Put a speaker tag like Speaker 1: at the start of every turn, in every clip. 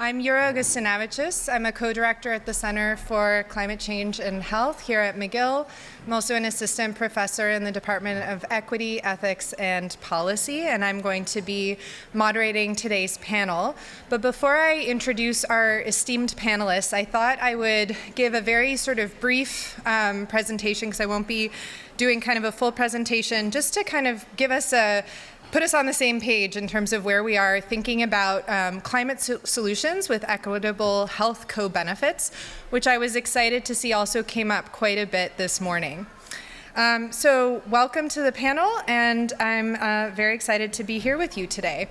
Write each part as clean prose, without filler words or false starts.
Speaker 1: I'm Jura Augustinavicius. I'm a co-director at the Center for Climate Change and Health here at McGill. I'm also an assistant professor in the Department of Equity, Ethics, and Policy, and I'm going to be moderating today's panel. But before I introduce our esteemed panelists, I thought I would give a very sort of brief presentation, because I won't be doing kind of a full presentation, just to kind of give us put us on the same page in terms of where we are thinking about climate solutions with equitable health co-benefits, which I was excited to see also came up quite a bit this morning. So welcome to the panel, and I'm very excited to be here with you today.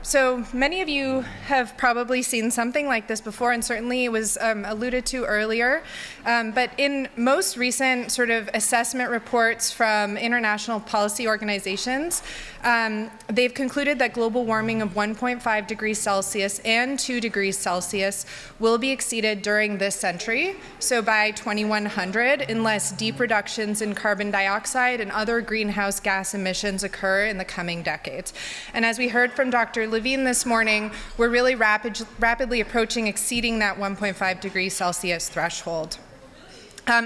Speaker 1: So many of you have probably seen something like this before, and certainly it was alluded to earlier. But in most recent sort of assessment reports from international policy organizations, they've concluded that global warming of 1.5 degrees Celsius and 2 degrees Celsius will be exceeded during this century, so by 2100, unless deep reductions in carbon dioxide and other greenhouse gas emissions occur in the coming decades. And as we heard from Dr. Levine this morning, we're really rapidly approaching exceeding that 1.5 degrees Celsius threshold.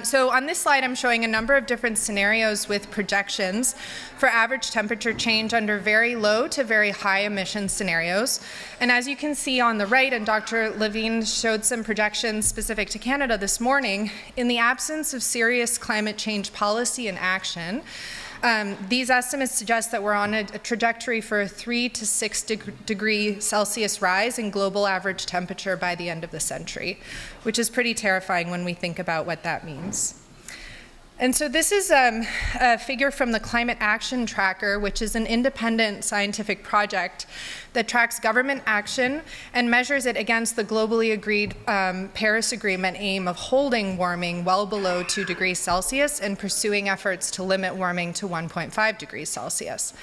Speaker 1: So on this slide, I'm showing a number of different scenarios with projections for average temperature change under very low to very high emission scenarios. And as you can see on the right, and Dr. Levine showed some projections specific to Canada this morning, in the absence of serious climate change policy and action, these estimates suggest that we're on a trajectory for a 3 to 6 degree Celsius rise in global average temperature by the end of the century, which is pretty terrifying when we think about what that means. And so this is a figure from the Climate Action Tracker, which is an independent scientific project that tracks government action and measures it against the globally agreed Paris Agreement aim of holding warming well below 2 degrees Celsius and pursuing efforts to limit warming to 1.5 degrees Celsius.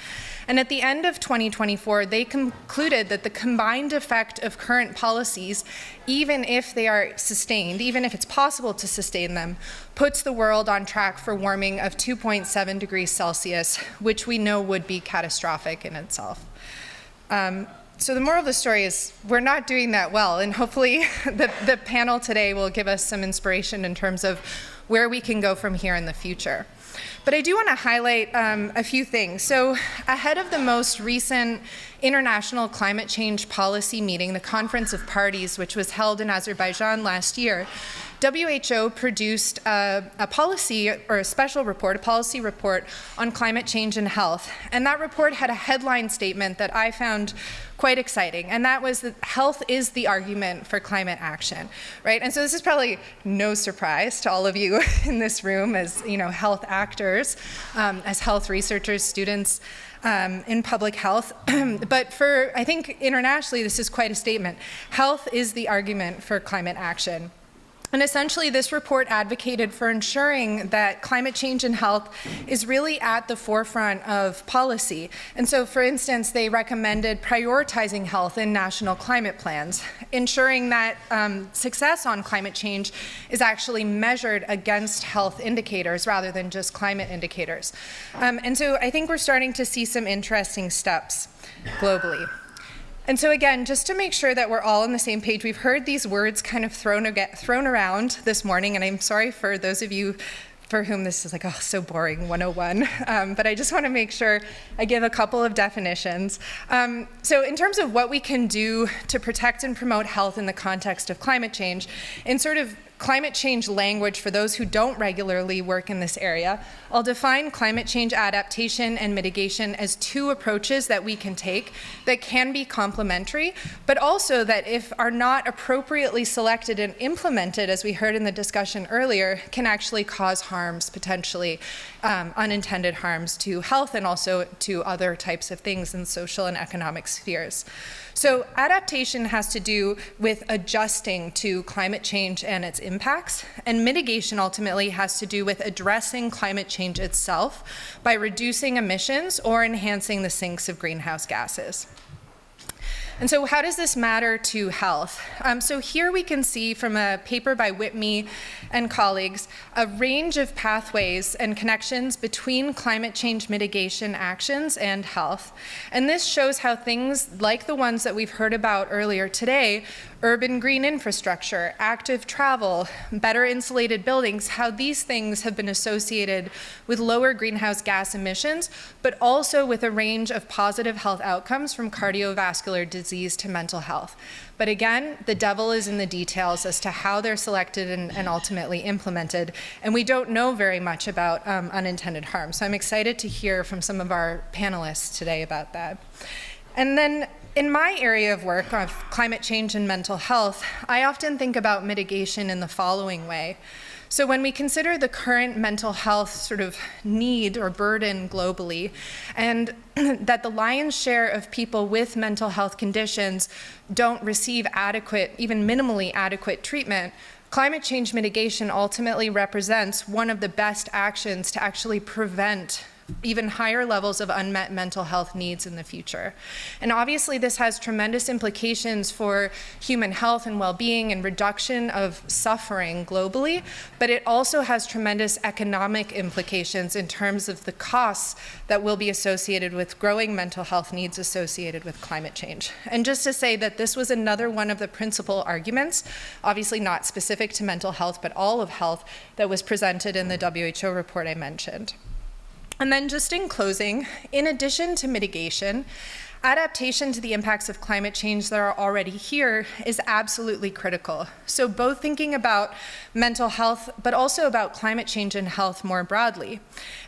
Speaker 1: And at the end of 2024, they concluded that the combined effect of current policies, even if they are sustained, even if it's possible to sustain them, puts the world on track for warming of 2.7 degrees Celsius, which we know would be catastrophic in itself. So the moral of the story is we're not doing that well, and hopefully the panel today will give us some inspiration in terms of where we can go from here in the future. But I do want to highlight a few things. So ahead of the most recent International Climate Change Policy meeting, the Conference of Parties, which was held in Azerbaijan last year, WHO produced a policy or a special report, a policy report on climate change and health. And that report had a headline statement that I found quite exciting, and that was that health is the argument for climate action, right? And so this is probably no surprise to all of you in this room as, you know, health actors, as health researchers, students in public health. But for, I think internationally, this is quite a statement. Health is the argument for climate action. And essentially, this report advocated for ensuring that climate change and health is really at the forefront of policy. And so, for instance, they recommended prioritizing health in national climate plans, ensuring that success on climate change is actually measured against health indicators rather than just climate indicators. And so I think we're starting to see some interesting steps globally. And so again, just to make sure that we're all on the same page, we've heard these words kind of thrown around this morning, and I'm sorry for those of you for whom this is like, oh, so boring, 101. But I just want to make sure I give a couple of definitions. So in terms of what we can do to protect and promote health in the context of climate change, in sort of climate change language for those who don't regularly work in this area, I'll define climate change adaptation and mitigation as two approaches that we can take that can be complementary, but also that if are not appropriately selected and implemented, as we heard in the discussion earlier, can actually cause harms, potentially unintended harms to health and also to other types of things in social and economic spheres. So adaptation has to do with adjusting to climate change and its impacts, and mitigation ultimately has to do with addressing climate change itself by reducing emissions or enhancing the sinks of greenhouse gases. And so how does this matter to health? So here we can see from a paper by Whitney and colleagues a range of pathways and connections between climate change mitigation actions and health. And this shows how things like the ones that we've heard about earlier today, urban green infrastructure, active travel, better insulated buildings, how these things have been associated with lower greenhouse gas emissions, but also with a range of positive health outcomes from cardiovascular disease to mental health. But again, the devil is in the details as to how they're selected and ultimately implemented. And we don't know very much about unintended harm. So I'm excited to hear from some of our panelists today about that. And then in my area of work of climate change and mental health, I often think about mitigation in the following way. So when we consider the current mental health sort of need or burden globally, and that the lion's share of people with mental health conditions don't receive adequate, even minimally adequate treatment, climate change mitigation ultimately represents one of the best actions to actually prevent even higher levels of unmet mental health needs in the future. And obviously this has tremendous implications for human health and well-being and reduction of suffering globally, but it also has tremendous economic implications in terms of the costs that will be associated with growing mental health needs associated with climate change. And just to say that this was another one of the principal arguments, obviously not specific to mental health, but all of health, that was presented in the WHO report I mentioned. And then just in closing, in addition to mitigation, adaptation to the impacts of climate change that are already here is absolutely critical. So both thinking about mental health, but also about climate change and health more broadly.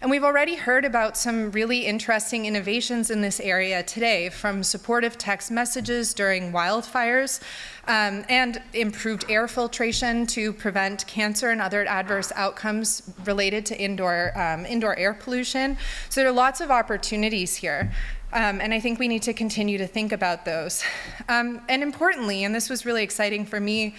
Speaker 1: And we've already heard about some really interesting innovations in this area today, from supportive text messages during wildfires, and improved air filtration to prevent cancer and other adverse outcomes related to indoor air pollution. So there are lots of opportunities here. And I think we need to continue to think about those. And importantly, and this was really exciting for me,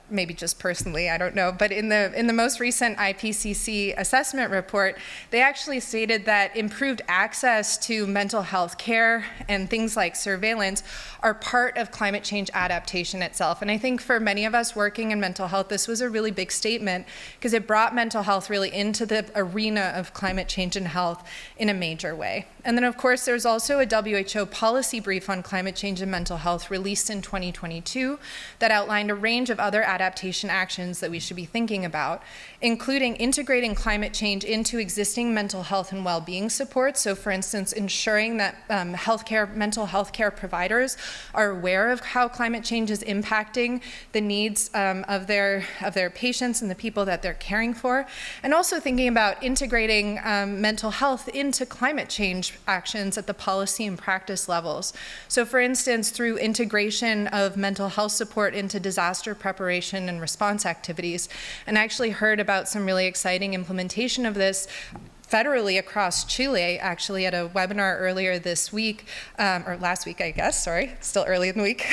Speaker 1: maybe just personally, I don't know, but in the most recent IPCC assessment report, they actually stated that improved access to mental health care and things like surveillance are part of climate change adaptation itself. And I think for many of us working in mental health, this was a really big statement because it brought mental health really into the arena of climate change and health in a major way. And then of course, there's also a WHO policy brief on climate change and mental health released in 2022 that outlined a range of other adaptation actions that we should be thinking about, including integrating climate change into existing mental health and well-being support. So for instance, ensuring that mental health care providers are aware of how climate change is impacting the needs of their patients and the people that they're caring for, and also thinking about integrating mental health into climate change actions at the policy and practice levels. So for instance, through integration of mental health support into disaster preparation and response activities, and I actually heard about some really exciting implementation of this federally across Chile, actually at a webinar earlier this week, or last week, I guess, sorry, still early in the week,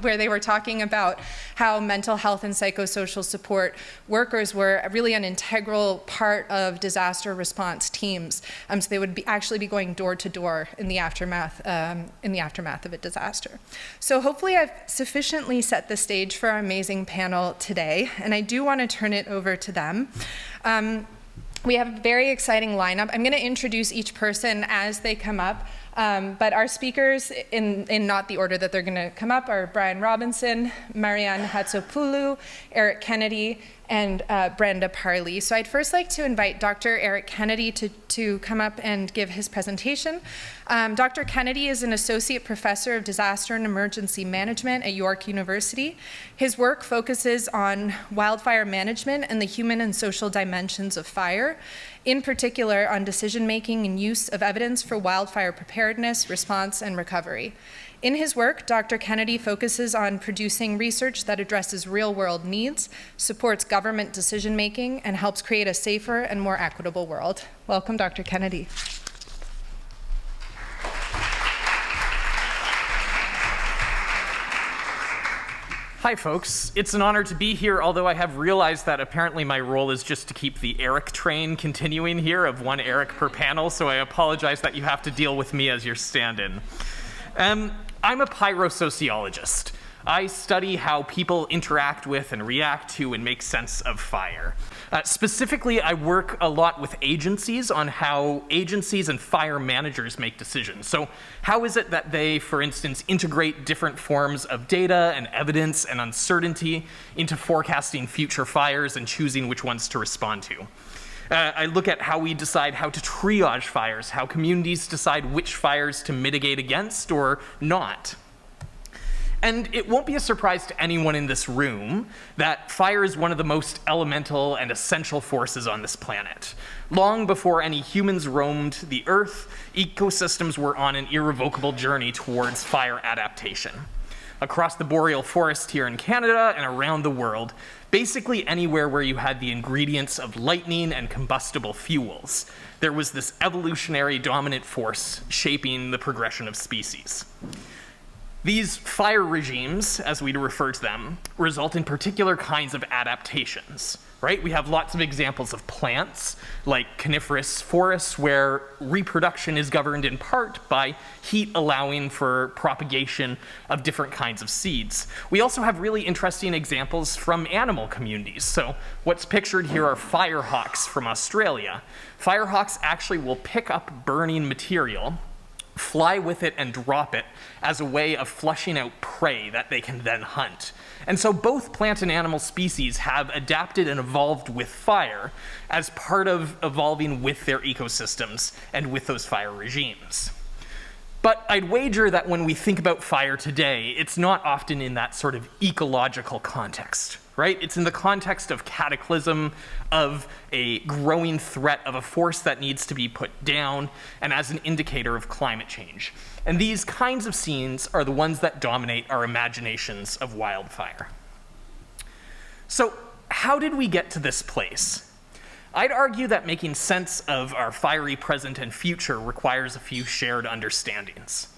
Speaker 1: where they were talking about how mental health and psychosocial support workers were really an integral part of disaster response teams. So they would actually be going door to door in the aftermath of a disaster. So hopefully I've sufficiently set the stage for our amazing panel today, and I do want to turn it over to them. We have a very exciting lineup. I'm going to introduce each person as they come up, but our speakers, in not the order that they're going to come up, are Brian Robinson, Marianne Hatzopoulou, Eric Kennedy, and Brenda Parlee. So I'd first like to invite Dr. Eric Kennedy to come up and give his presentation. Dr. Kennedy is an associate professor of disaster and emergency management at York University. His work focuses on wildfire management and the human and social dimensions of fire, in particular on decision-making and use of evidence for wildfire preparedness, response, and recovery. In his work, Dr. Kennedy focuses on producing research that addresses real-world needs, supports government decision-making, and helps create a safer and more equitable world. Welcome, Dr. Kennedy.
Speaker 2: Hi, folks. It's an honor to be here, although I have realized that apparently my role is just to keep the Eric train continuing here of one Eric per panel, so I apologize that you have to deal with me as your stand-in. I'm a pyrosociologist. I study how people interact with and react to and make sense of fire. Specifically, I work a lot with agencies on how agencies and fire managers make decisions. So how is it that they, for instance, integrate different forms of data and evidence and uncertainty into forecasting future fires and choosing which ones to respond to? I look at how we decide how to triage fires, how communities decide which fires to mitigate against or not. And it won't be a surprise to anyone in this room that fire is one of the most elemental and essential forces on this planet. Long before any humans roamed the Earth, ecosystems were on an irrevocable journey towards fire adaptation. Across the boreal forest here in Canada and around the world, basically anywhere where you had the ingredients of lightning and combustible fuels, there was this evolutionary dominant force shaping the progression of species. These fire regimes, as we refer to them, result in particular kinds of adaptations, right? We have lots of examples of plants, like coniferous forests, where reproduction is governed in part by heat allowing for propagation of different kinds of seeds. We also have really interesting examples from animal communities. So what's pictured here are firehawks from Australia. Firehawks actually will pick up burning material, fly with it and drop it as a way of flushing out prey that they can then hunt. And so both plant and animal species have adapted and evolved with fire as part of evolving with their ecosystems and with those fire regimes. But I'd wager that when we think about fire today, it's not often in that sort of ecological context, right? It's in the context of cataclysm, of a growing threat, of a force that needs to be put down, and as an indicator of climate change. And these kinds of scenes are the ones that dominate our imaginations of wildfire. So how did we get to this place? I'd argue that making sense of our fiery present and future requires a few shared understandings.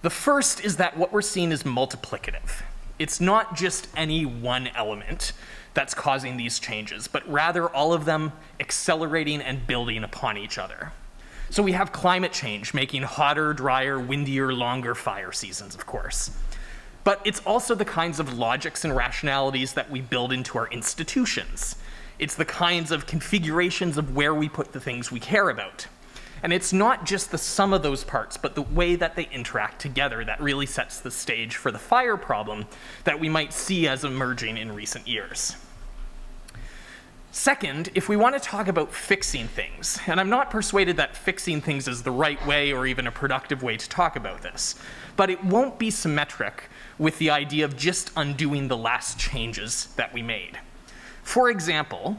Speaker 2: The first is that what we're seeing is multiplicative. It's not just any one element that's causing these changes, but rather all of them accelerating and building upon each other. So we have climate change making hotter, drier, windier, longer fire seasons, of course. But it's also the kinds of logics and rationalities that we build into our institutions. It's the kinds of configurations of where we put the things we care about. And it's not just the sum of those parts, but the way that they interact together that really sets the stage for the fire problem that we might see as emerging in recent years. Second, if we want to talk about fixing things, and I'm not persuaded that fixing things is the right way or even a productive way to talk about this, but it won't be symmetric with the idea of just undoing the last changes that we made. For example,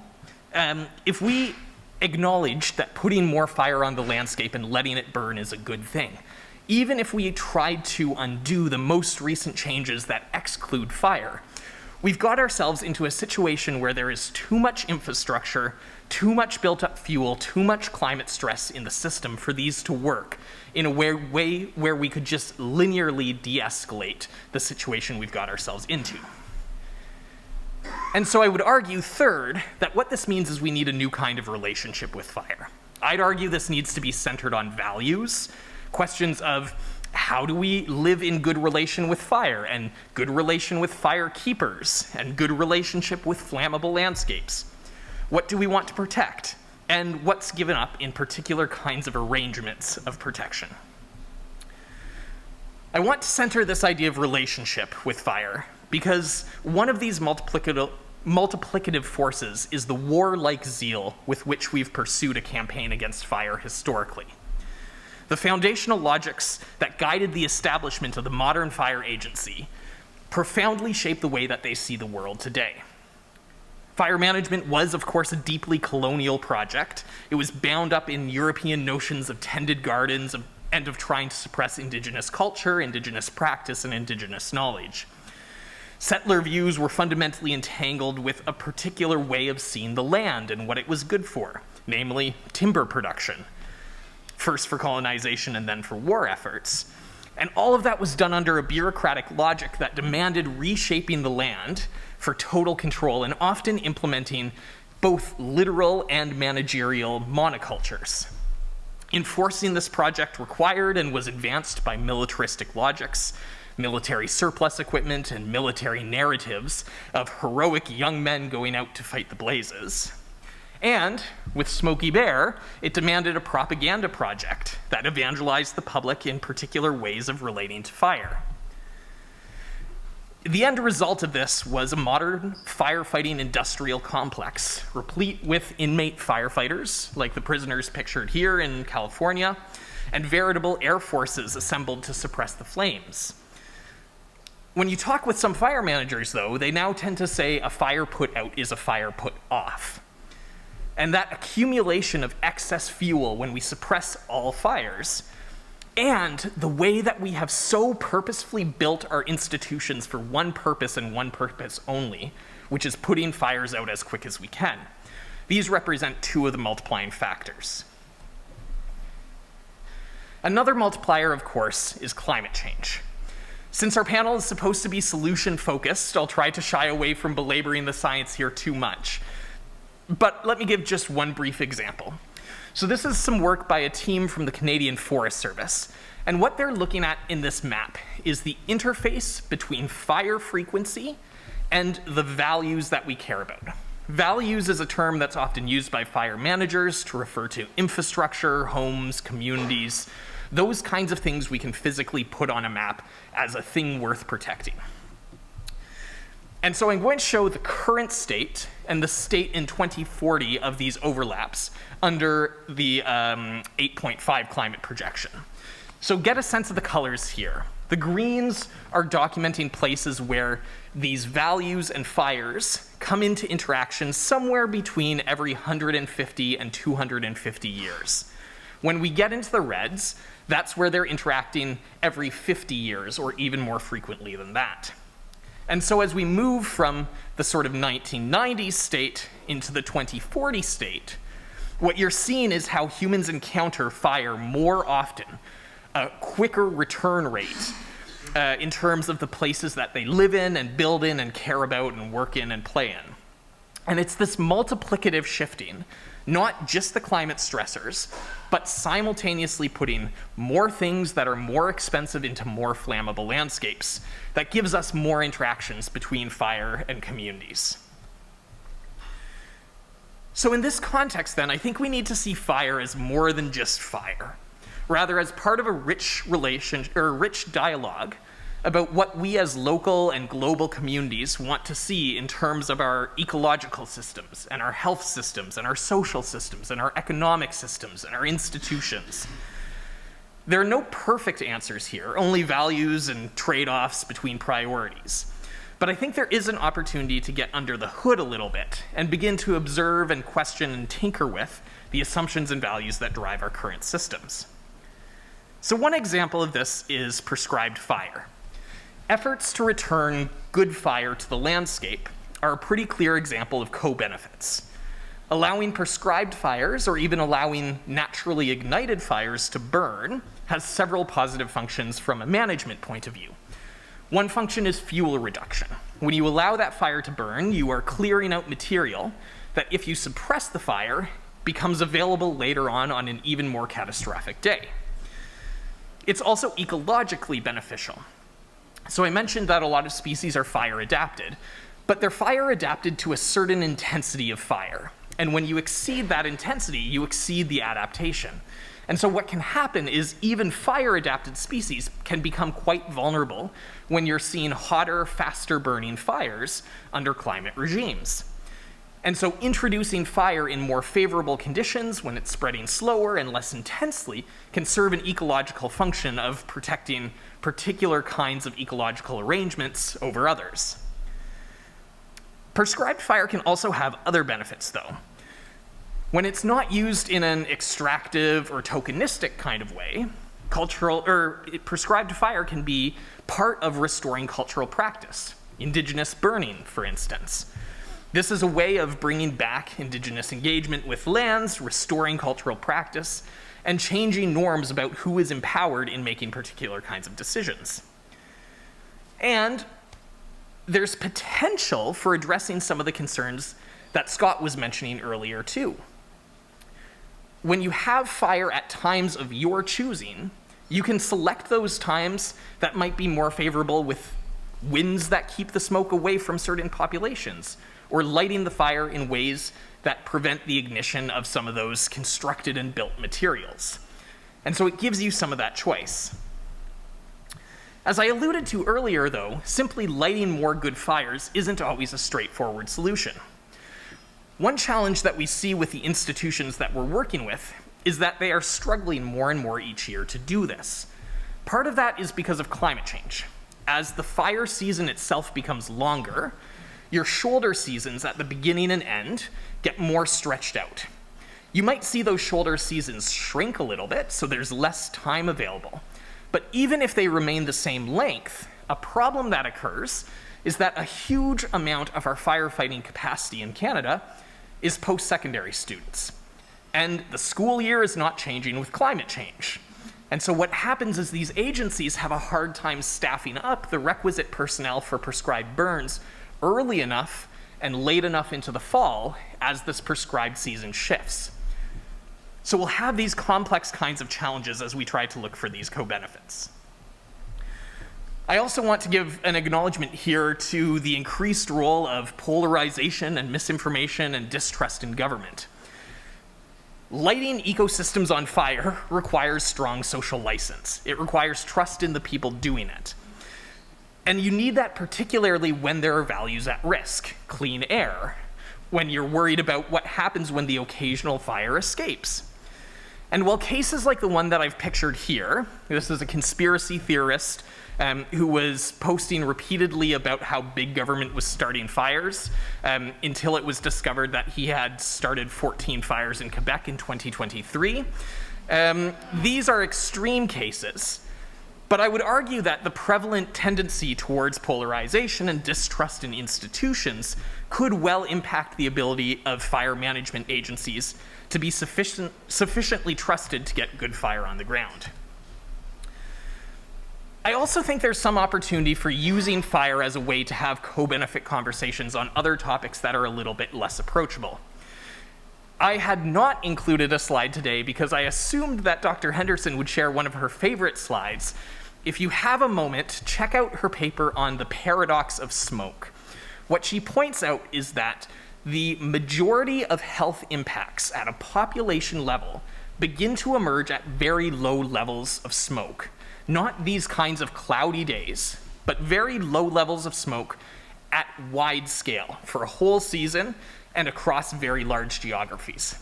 Speaker 2: if we acknowledge that putting more fire on the landscape and letting it burn is a good thing, even if we tried to undo the most recent changes that exclude fire, we've got ourselves into a situation where there is too much infrastructure, too much built-up fuel, too much climate stress in the system for these to work in a way where we could just linearly de-escalate the situation we've got ourselves into. And so I would argue, third, that what this means is we need a new kind of relationship with fire. I'd argue this needs to be centered on values, questions of how do we live in good relation with fire, and good relation with fire keepers, and good relationship with flammable landscapes. What do we want to protect, and what's given up in particular kinds of arrangements of protection? I want to center this idea of relationship with fire because one of these multiplicative forces is the warlike zeal with which we've pursued a campaign against fire historically. The foundational logics that guided the establishment of the modern fire agency profoundly shape the way that they see the world today. Fire management was, of course, a deeply colonial project. It was bound up in European notions of tended gardens and of trying to suppress indigenous culture, indigenous practice, and indigenous knowledge. Settler views were fundamentally entangled with a particular way of seeing the land and what it was good for, namely timber production, first for colonization and then for war efforts. And all of that was done under a bureaucratic logic that demanded reshaping the land for total control and often implementing both literal and managerial monocultures. Enforcing this project required and was advanced by militaristic logics, military surplus equipment, and military narratives of heroic young men going out to fight the blazes. And with Smokey Bear, it demanded a propaganda project that evangelized the public in particular ways of relating to fire. The end result of this was a modern firefighting industrial complex, replete with inmate firefighters, like the prisoners pictured here in California, and veritable air forces assembled to suppress the flames. When you talk with some fire managers, though, they now tend to say a fire put out is a fire put off. And that accumulation of excess fuel when we suppress all fires, and the way that we have so purposefully built our institutions for one purpose and one purpose only, which is putting fires out as quick as we can. These represent two of the multiplying factors. Another multiplier, of course, is climate change. Since our panel is supposed to be solution-focused, I'll try to shy away from belaboring the science here too much. But let me give just one brief example. So this is some work by a team from the Canadian Forest Service. And what they're looking at in this map is the interface between fire frequency and the values that we care about. Values is a term that's often used by fire managers to refer to infrastructure, homes, communities, those kinds of things we can physically put on a map as a thing worth protecting. And so I'm going to show the current state and the state in 2040 of these overlaps under the 8.5 climate projection. So get a sense of the colors here. The greens are documenting places where these values and fires come into interaction somewhere between every 150 and 250 years. When we get into the reds, that's where they're interacting every 50 years or even more frequently than that. And so as we move from the sort of 1990s state into the 2040 state, what you're seeing is how humans encounter fire more often, a quicker return rate in terms of the places that they live in and build in and care about and work in and play in. And it's this multiplicative shifting, not just the climate stressors, but simultaneously putting more things that are more expensive into more flammable landscapes that gives us more interactions between fire and communities. So in this context then, I think we need to see fire as more than just fire, rather as part of a rich dialogue about what we as local and global communities want to see in terms of our ecological systems and our health systems and our social systems and our economic systems and our institutions. There are no perfect answers here, only values and trade-offs between priorities. But I think there is an opportunity to get under the hood a little bit and begin to observe and question and tinker with the assumptions and values that drive our current systems. So one example of this is prescribed fire. Efforts to return good fire to the landscape are a pretty clear example of co-benefits. Allowing prescribed fires, or even allowing naturally ignited fires to burn, has several positive functions from a management point of view. One function is fuel reduction. When you allow that fire to burn, you are clearing out material that, if you suppress the fire, becomes available later on an even more catastrophic day. It's also ecologically beneficial. So I mentioned that a lot of species are fire adapted, but they're fire adapted to a certain intensity of fire. And when you exceed that intensity, you exceed the adaptation. And so what can happen is even fire adapted species can become quite vulnerable when you're seeing hotter, faster burning fires under climate regimes. And so introducing fire in more favorable conditions when it's spreading slower and less intensely can serve an ecological function of protecting particular kinds of ecological arrangements over others. Prescribed fire can also have other benefits, though. When it's not used in an extractive or tokenistic kind of way, prescribed fire can be part of restoring cultural practice, indigenous burning, for instance. This is a way of bringing back indigenous engagement with lands, restoring cultural practice, and changing norms about who is empowered in making particular kinds of decisions. And there's potential for addressing some of the concerns that Scott was mentioning earlier too. when you have fire at times of your choosing, you can select those times that might be more favorable with winds that keep the smoke away from certain populations, or lighting the fire in ways that prevent the ignition of some of those constructed and built materials. And so it gives you some of that choice. As I alluded to earlier, though, simply lighting more good fires isn't always a straightforward solution. One challenge that we see with the institutions that we're working with is that they are struggling more and more each year to do this. Part of that is because of climate change. As the fire season itself becomes longer, your shoulder seasons at the beginning and end get more stretched out. You might see those shoulder seasons shrink a little bit, so there's less time available. But even if they remain the same length, a problem that occurs is that a huge amount of our firefighting capacity in Canada is post-secondary students. And the school year is not changing with climate change. And so what happens is these agencies have a hard time staffing up the requisite personnel for prescribed burns early enough and late enough into the fall as this prescribed season shifts. So we'll have these complex kinds of challenges as we try to look for these co-benefits. I also want to give an acknowledgement here to the increased role of polarization and misinformation and distrust in government. Lighting ecosystems on fire requires strong social license. It requires trust in the people doing it. And you need that particularly when there are values at risk, clean air, when you're worried about what happens when the occasional fire escapes. And while cases like the one that I've pictured here, this is a conspiracy theorist who was posting repeatedly about how big government was starting fires until it was discovered that he had started 14 fires in Quebec in 2023. These are extreme cases, but I would argue that the prevalent tendency towards polarization and distrust in institutions could well impact the ability of fire management agencies to be sufficiently trusted to get good fire on the ground. I also think there's some opportunity for using fire as a way to have co-benefit conversations on other topics that are a little bit less approachable. I had not included a slide today because I assumed that Dr. Henderson would share one of her favorite slides. If you have a moment, check out her paper on the paradox of smoke. What she points out is that the majority of health impacts at a population level begin to emerge at very low levels of smoke. Not these kinds of cloudy days, but very low levels of smoke at wide scale for a whole season and across very large geographies.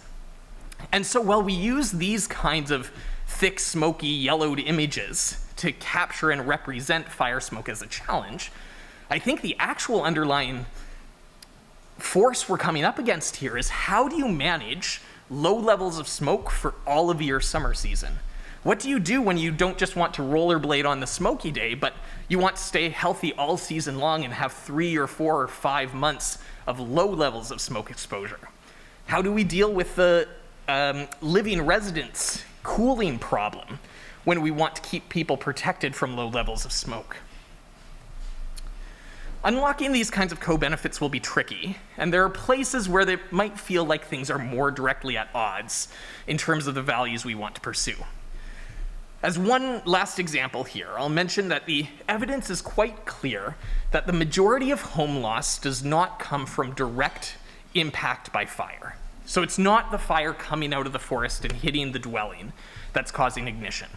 Speaker 2: And so while we use these kinds of thick, smoky, yellowed images to capture and represent fire smoke as a challenge, I think the actual underlying force we're coming up against here is how do you manage low levels of smoke for all of your summer season? What do you do when you don't just want to rollerblade on the smoky day, but you want to stay healthy all season long and have 3 or 4 or 5 months of low levels of smoke exposure? How do we deal with the living residents cooling problem when we want to keep people protected from low levels of smoke? Unlocking these kinds of co-benefits will be tricky, and there are places where they might feel like things are more directly at odds in terms of the values we want to pursue. As one last example here, I'll mention that the evidence is quite clear that the majority of home loss does not come from direct impact by fire. So it's not the fire coming out of the forest and hitting the dwelling that's causing ignition.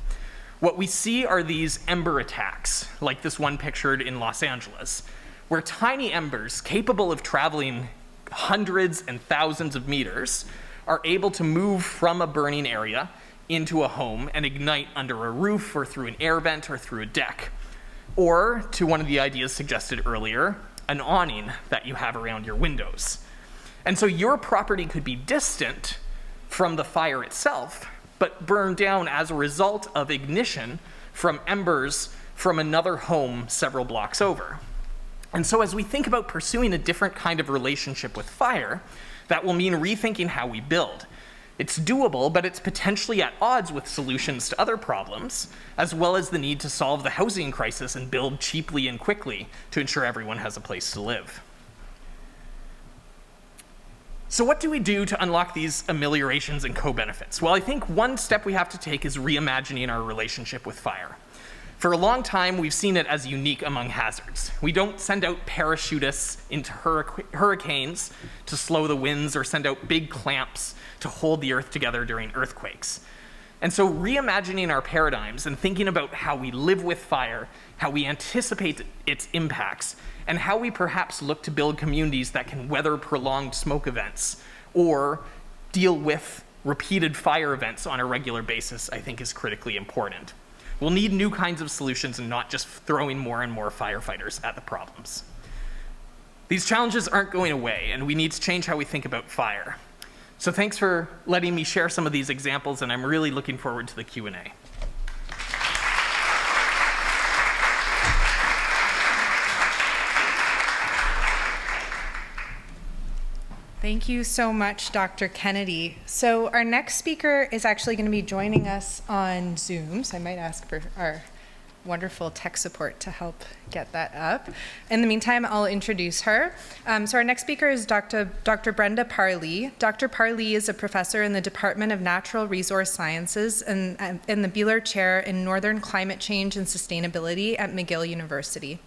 Speaker 2: What we see are these ember attacks, like this one pictured in Los Angeles, where tiny embers capable of traveling hundreds and thousands of meters are able to move from a burning area into a home and ignite under a roof or through an air vent or through a deck. Or, to one of the ideas suggested earlier, an awning that you have around your windows. And so your property could be distant from the fire itself, but burned down as a result of ignition from embers from another home several blocks over. And so as we think about pursuing a different kind of relationship with fire, that will mean rethinking how we build. It's doable, but it's potentially at odds with solutions to other problems, as well as the need to solve the housing crisis and build cheaply and quickly to ensure everyone has a place to live. So what do we do to unlock these ameliorations and co-benefits? Well, I think one step we have to take is reimagining our relationship with fire. For a long time, we've seen it as unique among hazards. We don't send out parachutists into hurricanes to slow the winds or send out big clamps to hold the earth together during earthquakes. And so reimagining our paradigms and thinking about how we live with fire, how we anticipate its impacts, and how we perhaps look to build communities that can weather prolonged smoke events or deal with repeated fire events on a regular basis, I think is critically important. We'll need new kinds of solutions and not just throwing more and more firefighters at the problems. These challenges aren't going away, and we need to change how we think about fire. So thanks for letting me share some of these examples, and I'm really looking forward to the Q&A.
Speaker 1: Thank you so much, Dr. Kennedy. So our next speaker is actually going to be joining us on Zoom, so I might ask for our wonderful tech support to help get that up. In the meantime, I'll introduce her. So our next speaker is Dr. Brenda Parlee. Dr. Parlee is a professor in the Department of Natural Resource Sciences and in the Buehler Chair in Northern Climate Change and Sustainability at McGill University.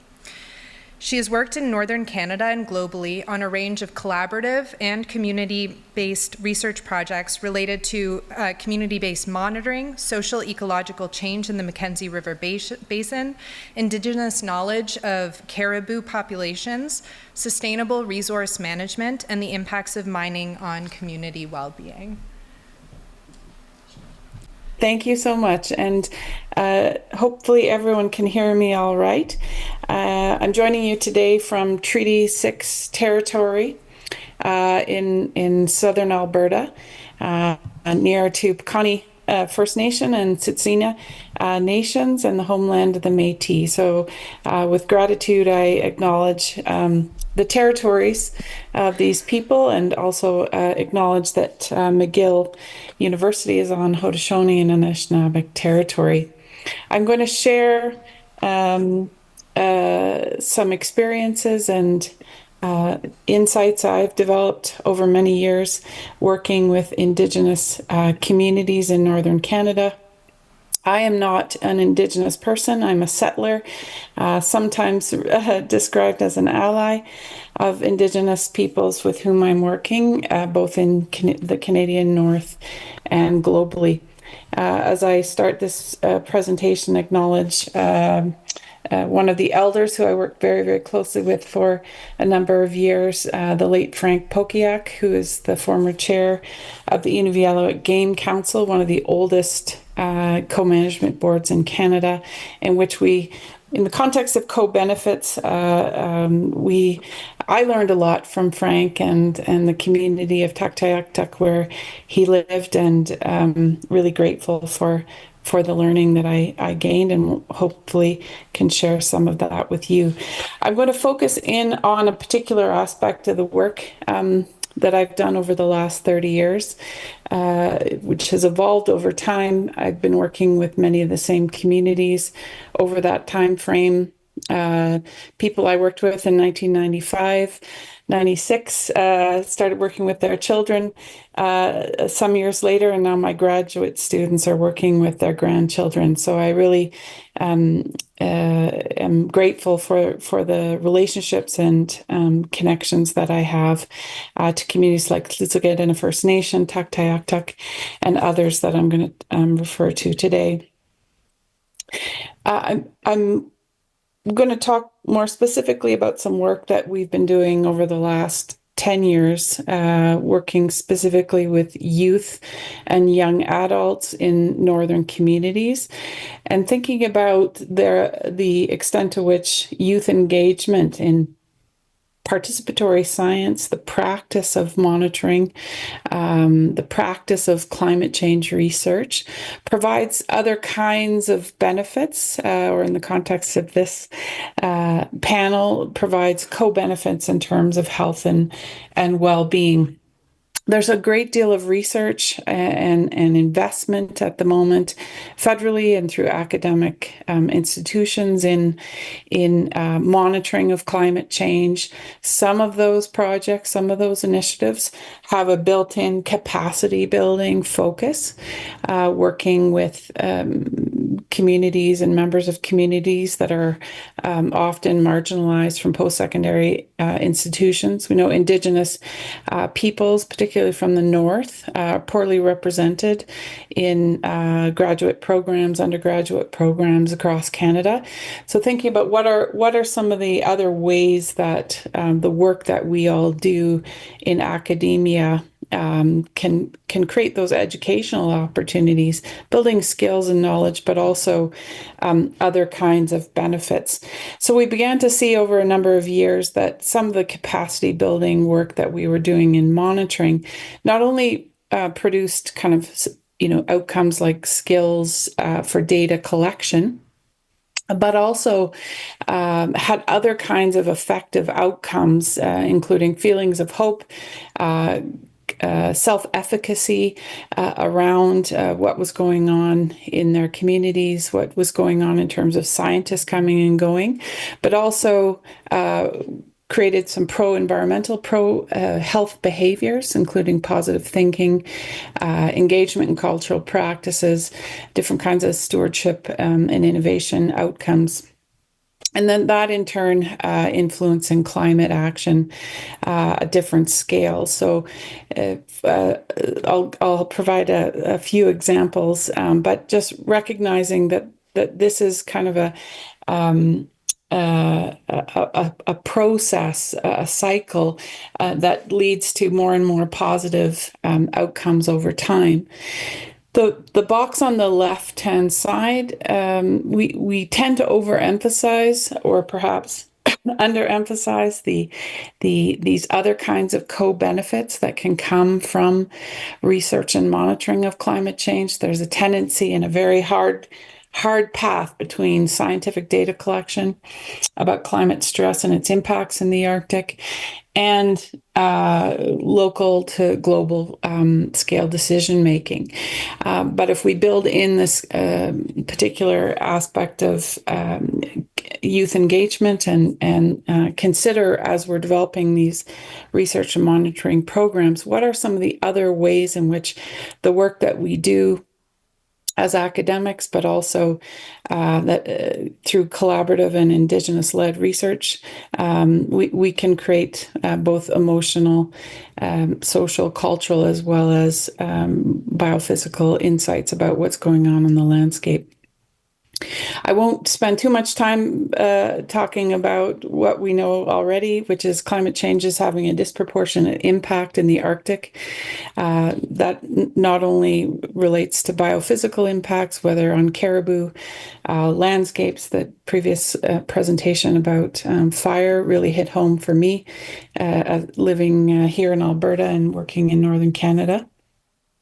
Speaker 1: She has worked in Northern Canada and globally on a range of collaborative and community-based research projects related to community-based monitoring, social ecological change in the Mackenzie River Basin, Indigenous knowledge of caribou populations, sustainable resource management, and the impacts of mining on community well-being.
Speaker 3: Thank you so much, and hopefully everyone can hear me all right. I'm joining you today from Treaty 6 territory in southern Alberta, near to Piikani First Nation and Tsuut'ina nations and the homeland of the Métis. So with gratitude, I acknowledge the territories of these people and also acknowledge that McGill University is on Haudenosaunee and Anishinaabe territory. I'm going to share some experiences and insights I've developed over many years working with Indigenous communities in Northern Canada. I am not an Indigenous person. I'm a settler, sometimes described as an ally of Indigenous peoples with whom I'm working, both in the Canadian North and globally. As I start this presentation, acknowledge one of the elders who I worked very, very closely with for a number of years, the late Frank Pokiak, who is the former chair of the Inuvialuit Game Council, one of the oldest co-management boards in Canada, in which we, in the context of co-benefits, I learned a lot from Frank and the community of Tuktoyaktuk where he lived, and really grateful for the learning that I gained, and hopefully can share some of that with you. I'm going to focus in on a particular aspect of the work that I've done over the last 30 years, which has evolved over time. I've been working with many of the same communities over that time frame. People I worked with in 1995, 96, started working with their children some years later, and now my graduate students are working with their grandchildren. So I really am grateful for the relationships and connections that I have to communities like Tlutsuget and First Nation, Tuktoyaktuk, and others that I'm going to refer to today. I'm going to talk more specifically about some work that we've been doing over the last 10 years, working specifically with youth and young adults in northern communities, and thinking about the extent to which youth engagement in participatory science, the practice of monitoring, the practice of climate change research provides other kinds of benefits, or in the context of this panel, provides co-benefits in terms of health and well-being. There's a great deal of research and investment at the moment, federally and through academic institutions in monitoring of climate change. Some of those projects, some of those initiatives have a built-in capacity building focus, working with communities and members of communities that are often marginalized from post-secondary institutions. We know Indigenous peoples, particularly from the North, are poorly represented in graduate programs, undergraduate programs across Canada. So thinking about what are some of the other ways that the work that we all do in academia can create those educational opportunities, building skills and knowledge, but also other kinds of benefits. So we began to see over a number of years that some of the capacity building work that we were doing in monitoring not only produced kind of outcomes like skills for data collection, but also had other kinds of effective outcomes, including feelings of hope, self-efficacy around what was going on in their communities, what was going on in terms of scientists coming and going, but also created some pro-environmental, pro-health behaviors, including positive thinking, engagement in cultural practices, different kinds of stewardship and innovation outcomes. And then that in turn influencing climate action at different scales. So I'll provide a few examples, but just recognizing that this is kind of a process, a cycle that leads to more and more positive outcomes over time. The box on the left-hand side, we tend to overemphasize or perhaps underemphasize these other kinds of co-benefits that can come from research and monitoring of climate change. There's a tendency in a very hard path between scientific data collection about climate stress and its impacts in the Arctic and local to global scale decision making. But if we build in this particular aspect of youth engagement and consider as we're developing these research and monitoring programs, what are some of the other ways in which the work that we do as academics, but also through collaborative and Indigenous-led research, we can create both emotional, social, cultural, as well as biophysical insights about what's going on in the landscape. I won't spend too much time talking about what we know already, which is climate change is having a disproportionate impact in the Arctic. That not only relates to biophysical impacts, whether on caribou, landscapes. The previous presentation about fire really hit home for me, living here in Alberta and working in Northern Canada.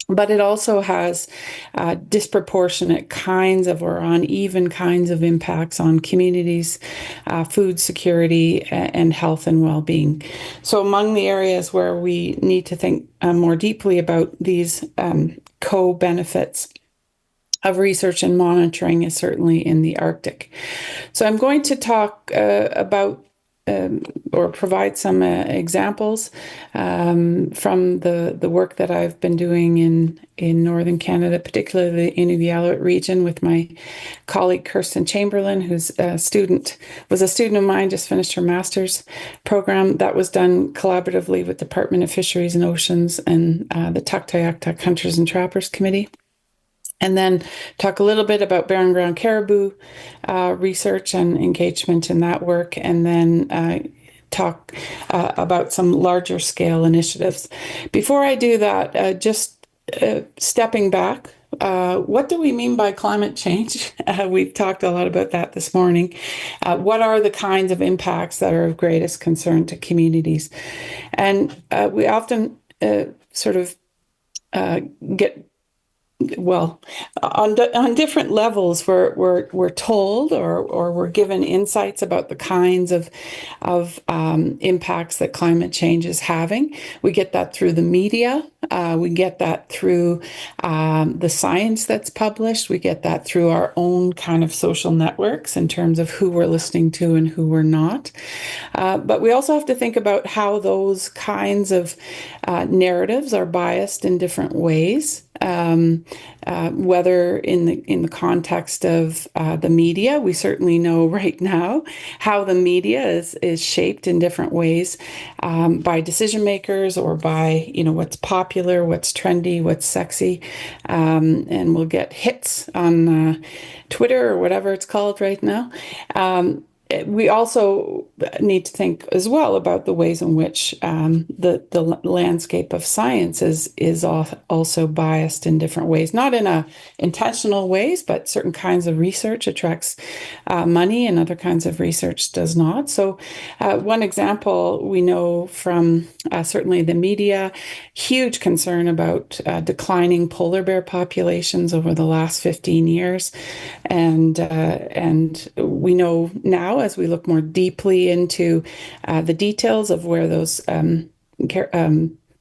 Speaker 3: But it also has disproportionate kinds of or uneven kinds of impacts on communities, food security, and health and well-being. So among the areas where we need to think more deeply about these co-benefits of research and monitoring is certainly in the Arctic. So I'm going to talk about or provide some examples from the work that I've been doing in Northern Canada, particularly the Inuvialuit region, with my colleague Kirsten Chamberlain, who's was a student of mine, just finished her master's program. That was done collaboratively with the Department of Fisheries and Oceans and the Tuktoyaktuk Hunters and Trappers Committee. And then talk a little bit about barren ground caribou research and engagement in that work, and then talk about some larger scale initiatives. Before I do that, just stepping back, what do we mean by climate change? We've talked a lot about that this morning. What are the kinds of impacts that are of greatest concern to communities? And we often sort of get well, on different levels, we're told or we're given insights about the kinds of impacts that climate change is having. We get that through the media. We get that through the science that's published. We get that through our own kind of social networks in terms of who we're listening to and who we're not. But we also have to think about how those kinds of narratives are biased in different ways. Whether in the context of the media, we certainly know right now how the media is shaped in different ways by decision makers or by what's popular, what's trendy, what's sexy, and we'll get hits on Twitter or whatever it's called right now. We also need to think as well about the ways in which the landscape of science is also biased in different ways, not in intentional ways, but certain kinds of research attracts money and other kinds of research does not. So one example we know from certainly the media, huge concern about declining polar bear populations over the last 15 years. And we know now, as we look more deeply into the details of where those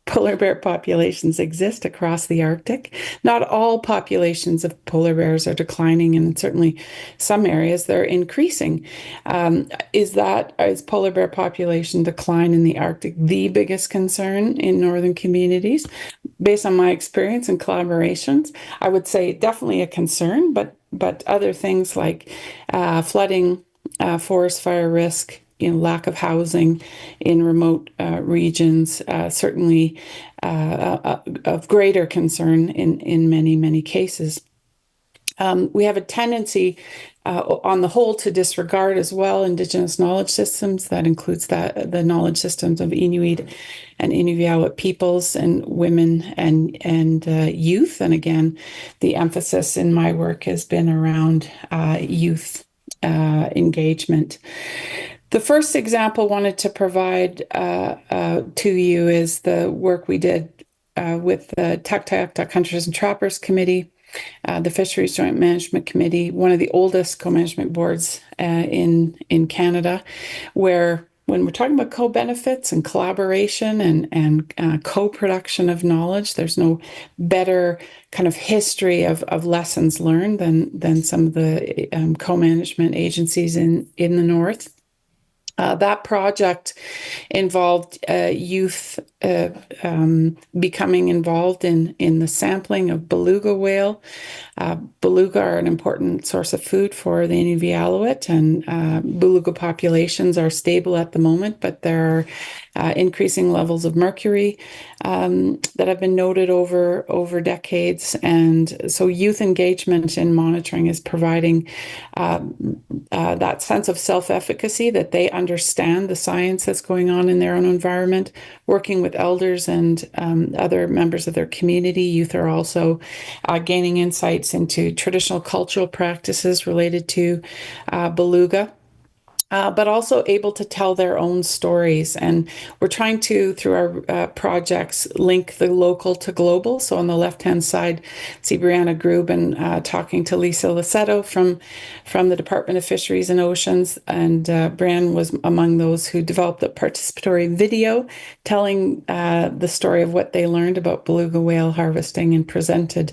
Speaker 3: polar bear populations exist across the Arctic, not all populations of polar bears are declining, and certainly some areas they're increasing. Is polar bear population decline in the Arctic the biggest concern in northern communities? Based on my experience and collaborations, I would say definitely a concern, but other things like flooding, forest fire risk, lack of housing in remote regions, certainly of greater concern in many, many cases. We have a tendency, on the whole, to disregard as well Indigenous knowledge systems. That includes the knowledge systems of Inuit and Inuvialuit peoples and women and youth. And again, the emphasis in my work has been around youth engagement. The first example I wanted to provide to you is the work we did with the Tuktoyaktuk Hunters and Trappers Committee, the Fisheries Joint Management Committee, one of the oldest co-management boards in Canada, where when we're talking about co-benefits and collaboration and co-production of knowledge, there's no better kind of history of lessons learned than some of the co-management agencies in the North. That project involved youth becoming involved in the sampling of beluga whale. Beluga are an important source of food for the Inuvialuit, and beluga populations are stable at the moment, but there are increasing levels of mercury that have been noted over decades. And so youth engagement in monitoring is providing that sense of self-efficacy, that they understand the science that's going on in their own environment, working with elders and other members of their community. Youth are also gaining insights into traditional cultural practices related to beluga. But also able to tell their own stories. And we're trying to, through our projects, link the local to global. So on the left-hand side, see Brianna Grubin talking to Lisa Lassetto from the Department of Fisheries and Oceans. And Brianna was among those who developed a participatory video telling the story of what they learned about beluga whale harvesting and presented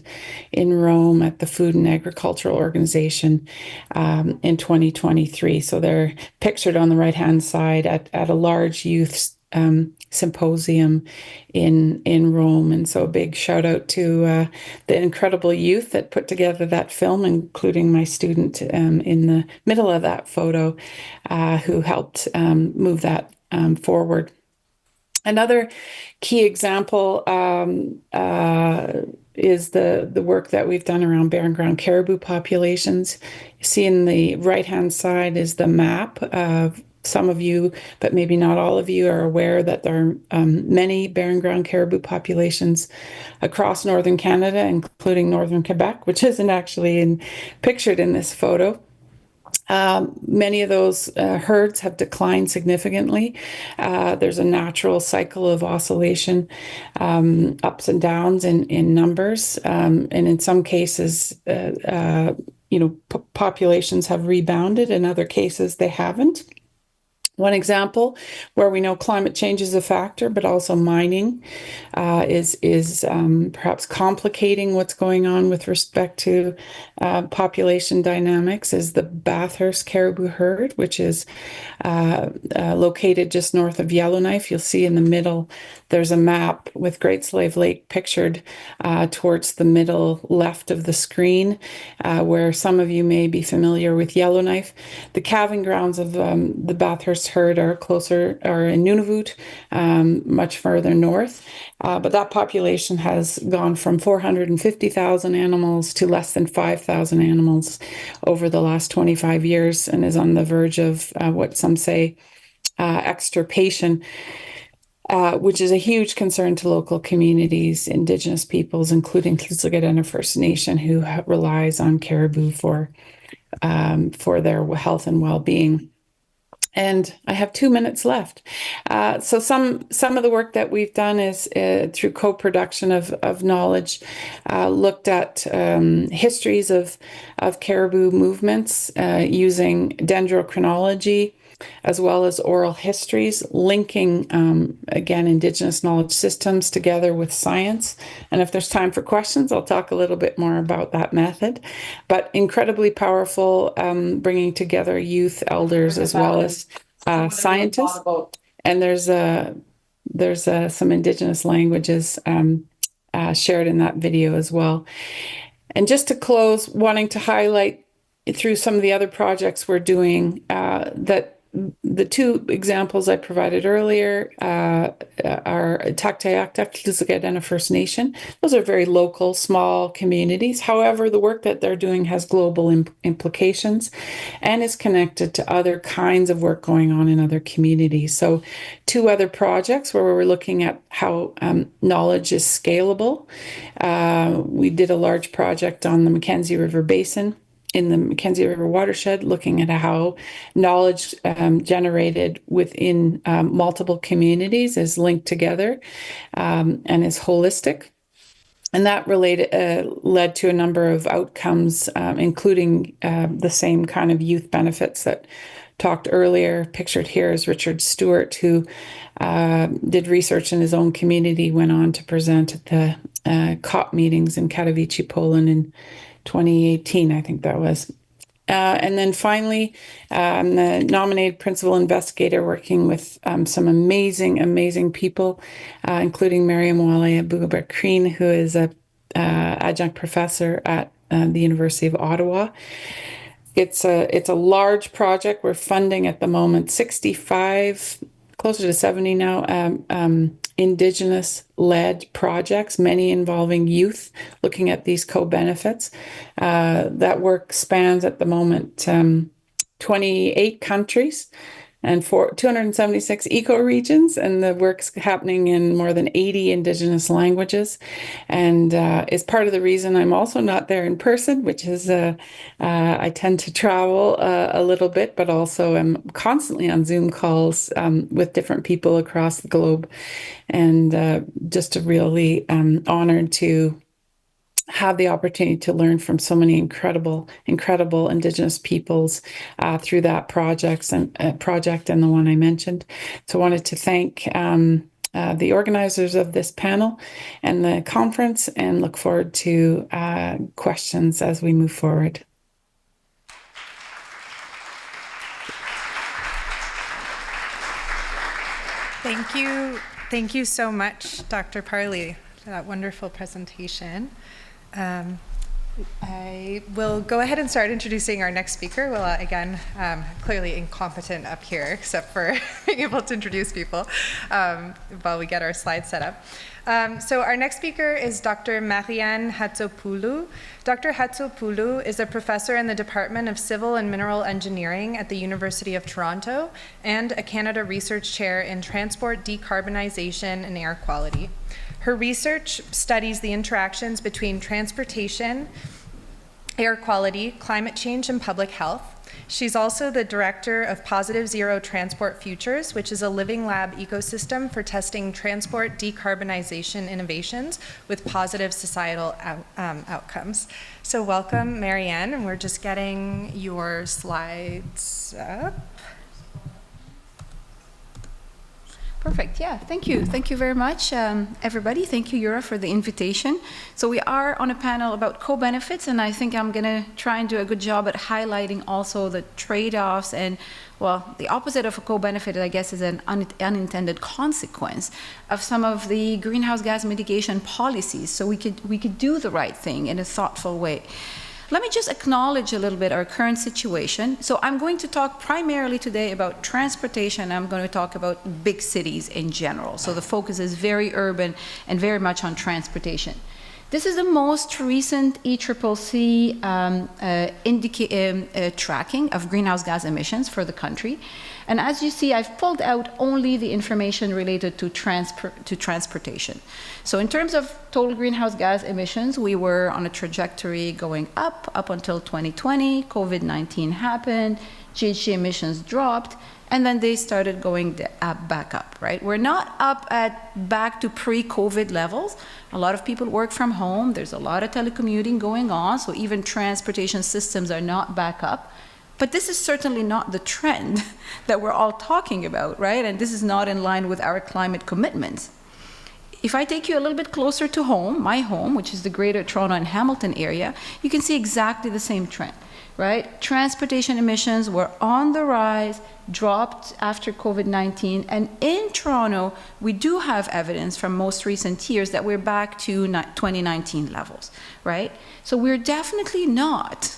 Speaker 3: in Rome at the Food and Agricultural Organization in 2023. So they're pictured on the right-hand side at a large youth symposium in Rome. And so a big shout out to the incredible youth that put together that film, including my student in the middle of that photo, who helped move that forward. Another key example is the work that we've done around barren ground caribou populations. You see in the right-hand side is the map of some of you, but maybe not all of you, are aware that there are many barren ground caribou populations across northern Canada, including northern Quebec, which isn't actually pictured in this photo. Many of those herds have declined significantly. There's a natural cycle of oscillation, ups and downs in numbers, and in some cases, populations have rebounded. In other cases, they haven't. One example where we know climate change is a factor, but also mining is perhaps complicating what's going on with respect to population dynamics is the Bathurst caribou herd, which is located just north of Yellowknife. You'll see in the middle there's a map with Great Slave Lake pictured towards the middle left of the screen, where some of you may be familiar with Yellowknife. The calving grounds of the Bathurst herd are in Nunavut, much further north. But that population has gone from 450,000 animals to less than 5,000 animals over the last 25 years and is on the verge of what some say extirpation, which is a huge concern to local communities, Indigenous peoples, including Tl'sigat'en First Nation, who relies on caribou for their health and well-being. And I have 2 minutes left. So some of the work that we've done is through co-production of knowledge, looked at histories of caribou movements using dendrochronology, as well as oral histories, linking, again, Indigenous knowledge systems together with science. And if there's time for questions, I'll talk a little bit more about that method. But incredibly powerful, bringing together youth, elders, as well as scientists. And there's some Indigenous languages shared in that video as well. And just to close, wanting to highlight through some of the other projects we're doing that the two examples I provided earlier are Taktayak, Tl'sigat'en First Nation. Those are very local, small communities. However, the work that they're doing has global implications and is connected to other kinds of work going on in other communities. So 2 other projects where we're looking at how knowledge is scalable. We did a large project on the Mackenzie River Basin in the Mackenzie River watershed, looking at how knowledge generated within multiple communities is linked together and is holistic. And that led to a number of outcomes, including the same kind of youth benefits that talked earlier. Pictured here is Richard Stewart, who did research in his own community, went on to present at the COP meetings in Katowice, Poland in 2018, I think that was. And then finally, I'm the nominated principal investigator working with some amazing people, including Marianne Abubakar, who is an adjunct professor at the University of Ottawa. It's a large project. We're funding at the moment 65, closer to 70 now, Indigenous-led projects, many involving youth, looking at these co-benefits. That work spans at the moment 28 countries and 276 ecoregions, and the work's happening in more than 80 Indigenous languages, and is part of the reason I'm also not there in person, which is I tend to travel a little bit, but also am constantly on Zoom calls with different people across the globe, and just a really honored to have the opportunity to learn from so many incredible Indigenous peoples through that project and the one I mentioned. So I wanted to thank the organizers of this panel and the conference, and look forward to questions as we move forward.
Speaker 1: Thank you so much, Dr. Parlee, for that wonderful presentation. I will go ahead and start introducing our next speaker. Well, again, clearly incompetent up here, except for being able to introduce people while we get our slides set up. So our next speaker is Dr. Marianne Hatzopoulou. Dr. Hatzopoulou is a professor in the Department of Civil and Mineral Engineering at the University of Toronto and a Canada Research Chair in Transport, Decarbonization, and Air Quality. Her research studies the interactions between transportation, air quality, climate change, and public health. She's also the director of Positive Zero Transport Futures, which is a living lab ecosystem for testing transport decarbonization innovations with positive societal outcomes. So welcome, Marianne, and we're just getting your slides up.
Speaker 4: Perfect. Yeah, thank you. Thank you very much, everybody. Thank you, Jura, for the invitation. So we are on a panel about co-benefits, and I think I'm going to try and do a good job at highlighting also the trade-offs and, well, the opposite of a co-benefit, I guess, is an unintended consequence of some of the greenhouse gas mitigation policies. So we could do the right thing in a thoughtful way. Let me just acknowledge a little bit our current situation. So I'm going to talk primarily today about transportation. I'm going to talk about big cities in general. So the focus is very urban and very much on transportation. This is the most recent ECCC tracking of greenhouse gas emissions for the country. And as you see, I've pulled out only the information related to transportation. So in terms of total greenhouse gas emissions, we were on a trajectory going up until 2020. COVID-19 happened, GHG emissions dropped, and then they started going back up, right? We're not back to pre-COVID levels. A lot of people work from home. There's a lot of telecommuting going on, so even transportation systems are not back up. But this is certainly not the trend that we're all talking about, right? And this is not in line with our climate commitments. If I take you a little bit closer to home, my home, which is the Greater Toronto and Hamilton area, you can see exactly the same trend, right? Transportation emissions were on the rise, dropped after COVID-19, and in Toronto, we do have evidence from most recent years that we're back to 2019 levels, right? So we're definitely not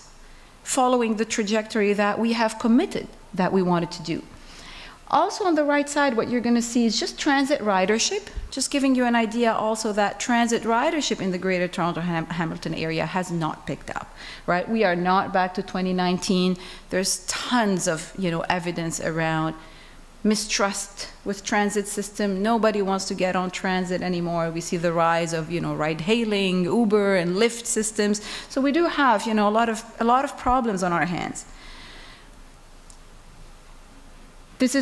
Speaker 4: following the trajectory that we have committed that we wanted to do. Also on the right side, what you're going to see is just transit ridership, just giving you an idea also that transit ridership in the Greater Toronto Hamilton area has not picked up, right? We are not back to 2019. There's tons of, evidence around mistrust with transit system. Nobody wants to get on transit anymore. We see the rise of, ride hailing, Uber and Lyft systems. So we do have, a lot of problems on our hands. This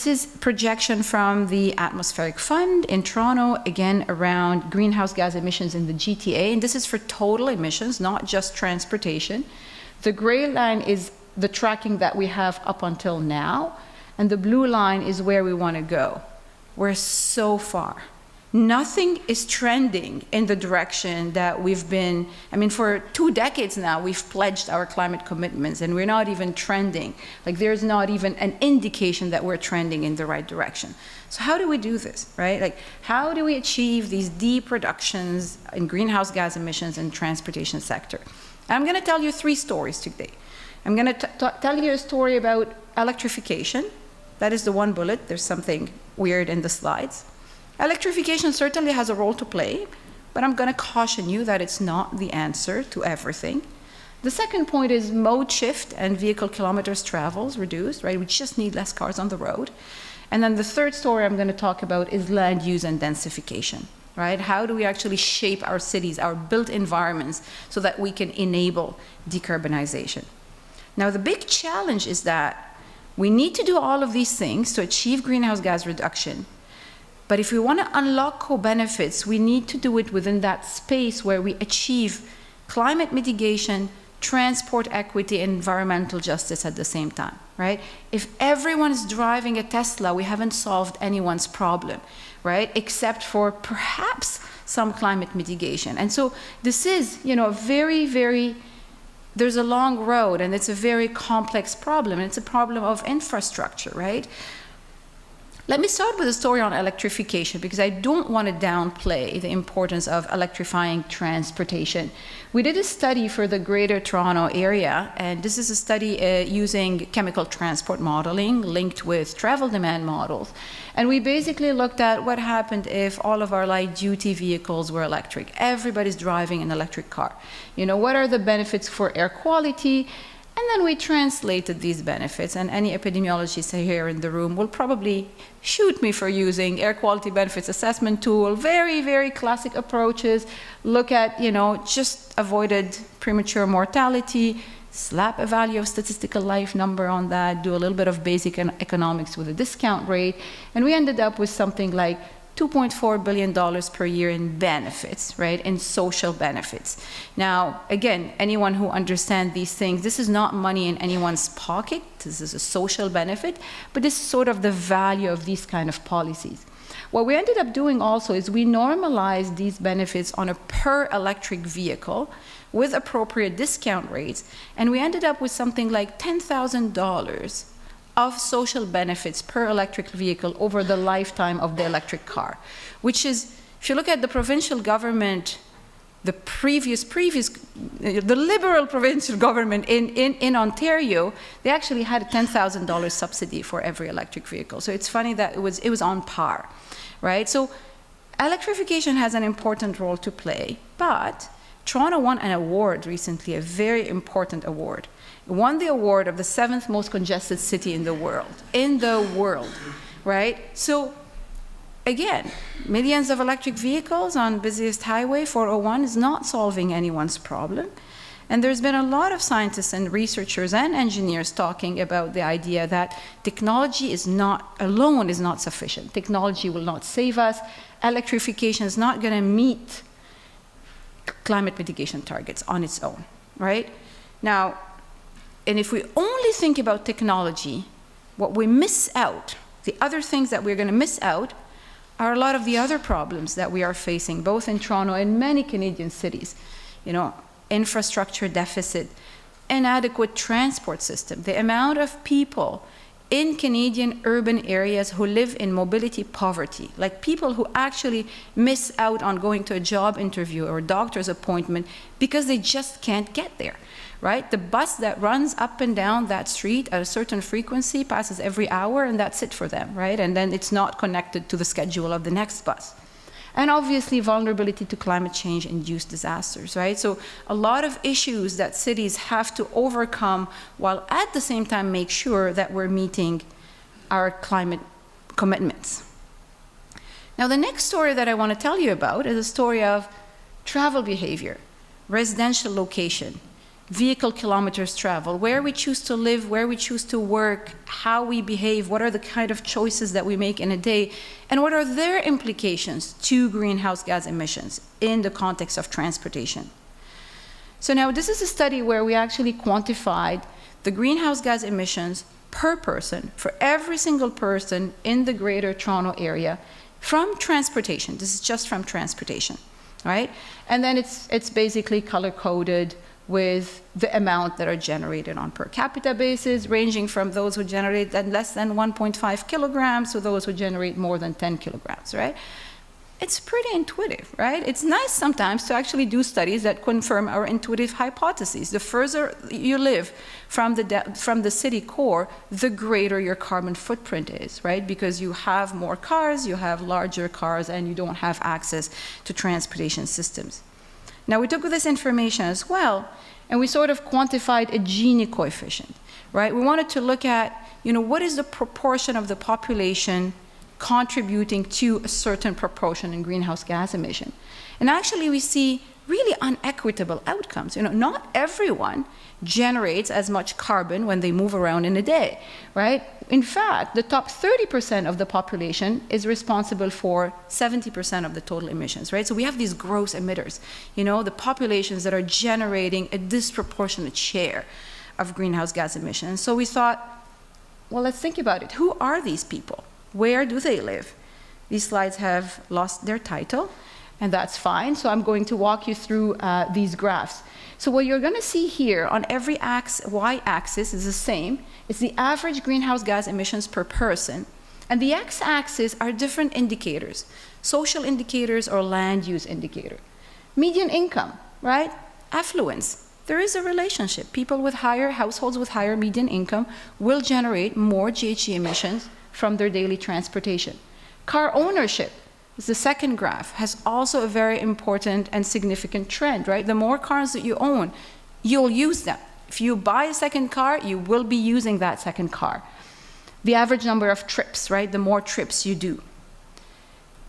Speaker 4: is projection from the Atmospheric Fund in Toronto, again, around greenhouse gas emissions in the GTA. And this is for total emissions, not just transportation. The gray line is the tracking that we have up until now. And the blue line is where we want to go. We're so far. Nothing is trending in the direction that we've been, for 2 decades now, we've pledged our climate commitments and we're not even trending. Like there's not even an indication that we're trending in the right direction. So how do we do this, right? Like how do we achieve these deep reductions in greenhouse gas emissions in the transportation sector? And I'm going to tell you 3 stories today. I'm going to tell you a story about electrification. That is the one bullet. There's something weird in the slides. Electrification certainly has a role to play, but I'm going to caution you that it's not the answer to everything. The second point is mode shift and vehicle kilometers traveled reduced, right? We just need less cars on the road. And then the third story I'm going to talk about is land use and densification, right? How do we actually shape our cities, our built environments, so that we can enable decarbonization? Now, the big challenge is that we need to do all of these things to achieve greenhouse gas reduction. But if we want to unlock co-benefits, we need to do it within that space where we achieve climate mitigation, transport equity, and environmental justice at the same time, right? If everyone is driving a Tesla, we haven't solved anyone's problem, right? Except for perhaps some climate mitigation. And so this is, there's a long road and it's a very complex problem. And it's a problem of infrastructure, right? Let me start with a story on electrification because I don't want to downplay the importance of electrifying transportation. We did a study for the Greater Toronto area, and this is a study using chemical transport modeling linked with travel demand models. And we basically looked at what happened if all of our light-duty vehicles were electric. Everybody's driving an electric car. What are the benefits for air quality? And then we translated these benefits, and any epidemiologists here in the room will probably shoot me for using air quality benefits assessment tool, very, very classic approaches, look at, just avoided premature mortality, slap a value of statistical life number on that, do a little bit of basic economics with a discount rate, and we ended up with something like $2.4 billion per year in benefits, right, in social benefits. Now, again, anyone who understands these things, this is not money in anyone's pocket, this is a social benefit, but this is sort of the value of these kind of policies. What we ended up doing also is we normalized these benefits on a per electric vehicle with appropriate discount rates, and we ended up with something like $10,000 of social benefits per electric vehicle over the lifetime of the electric car, which is, if you look at the provincial government, the liberal provincial government in Ontario, they actually had a $10,000 subsidy for every electric vehicle. So it's funny that it was on par, right? So electrification has an important role to play, but Toronto won an award recently, a very important award. It won the award of the 7th most congested city in the world, right? So again, millions of electric vehicles on busiest highway 401 is not solving anyone's problem. And there's been a lot of scientists and researchers and engineers talking about the idea that technology is not alone is not sufficient. Technology will not save us. Electrification is not going to meet climate mitigation targets on its own, right? Now, and if we only think about technology, what we miss out, the other things that we're going to miss out, are a lot of the other problems that we are facing, both in Toronto and many Canadian cities. You know, infrastructure deficit, inadequate transport system, the amount of people in Canadian urban areas who live in mobility poverty, like people who actually miss out on going to a job interview or a doctor's appointment because they just can't get there, right? The bus that runs up and down that street at a certain frequency passes every hour, and that's it for them, right? And then it's not connected to the schedule of the next bus. And obviously vulnerability to climate change induced disasters, right? So a lot of issues that cities have to overcome while at the same time make sure that we're meeting our climate commitments. Now the next story that I want to tell you about is a story of travel behavior, residential location, vehicle kilometers traveled, where we choose to live, where we choose to work, how we behave, what are the kind of choices that we make in a day, and what are their implications to greenhouse gas emissions in the context of transportation. So now this is a study where we actually quantified the greenhouse gas emissions per person for every single person in the Greater Toronto Area from transportation. This is just from transportation, right? And then it's basically color-coded with the amount that are generated on per capita basis, ranging from those who generate less than 1.5 kilograms to those who generate more than 10 kilograms, right? It's pretty intuitive, right? It's nice sometimes to actually do studies that confirm our intuitive hypotheses. The further you live from the city core, the greater your carbon footprint is, right? Because you have more cars, you have larger cars, and you don't have access to transportation systems. Now, we took this information as well, and we sort of quantified a Gini coefficient, right? We wanted to look at, what is the proportion of the population contributing to a certain proportion in greenhouse gas emission. And actually, we see really unequitable outcomes. Not everyone generates as much carbon when they move around in a day, right? In fact, the top 30% of the population is responsible for 70% of the total emissions, right? So we have these gross emitters, the populations that are generating a disproportionate share of greenhouse gas emissions. So we thought, well, let's think about it. Who are these people? Where do they live? These slides have lost their title, and that's fine. So I'm going to walk you through these graphs. So what you're going to see here on every y-axis is the same. It's the average greenhouse gas emissions per person. And the x-axis are different indicators, social indicators or land use indicator. Median income, right? Affluence. There is a relationship. People with households with higher median income will generate more GHG emissions from their daily transportation. Car ownership is the second graph, has also a very important and significant trend, right? The more cars that you own, you'll use them. If you buy a second car, you will be using that second car. The average number of trips, right? The more trips you do.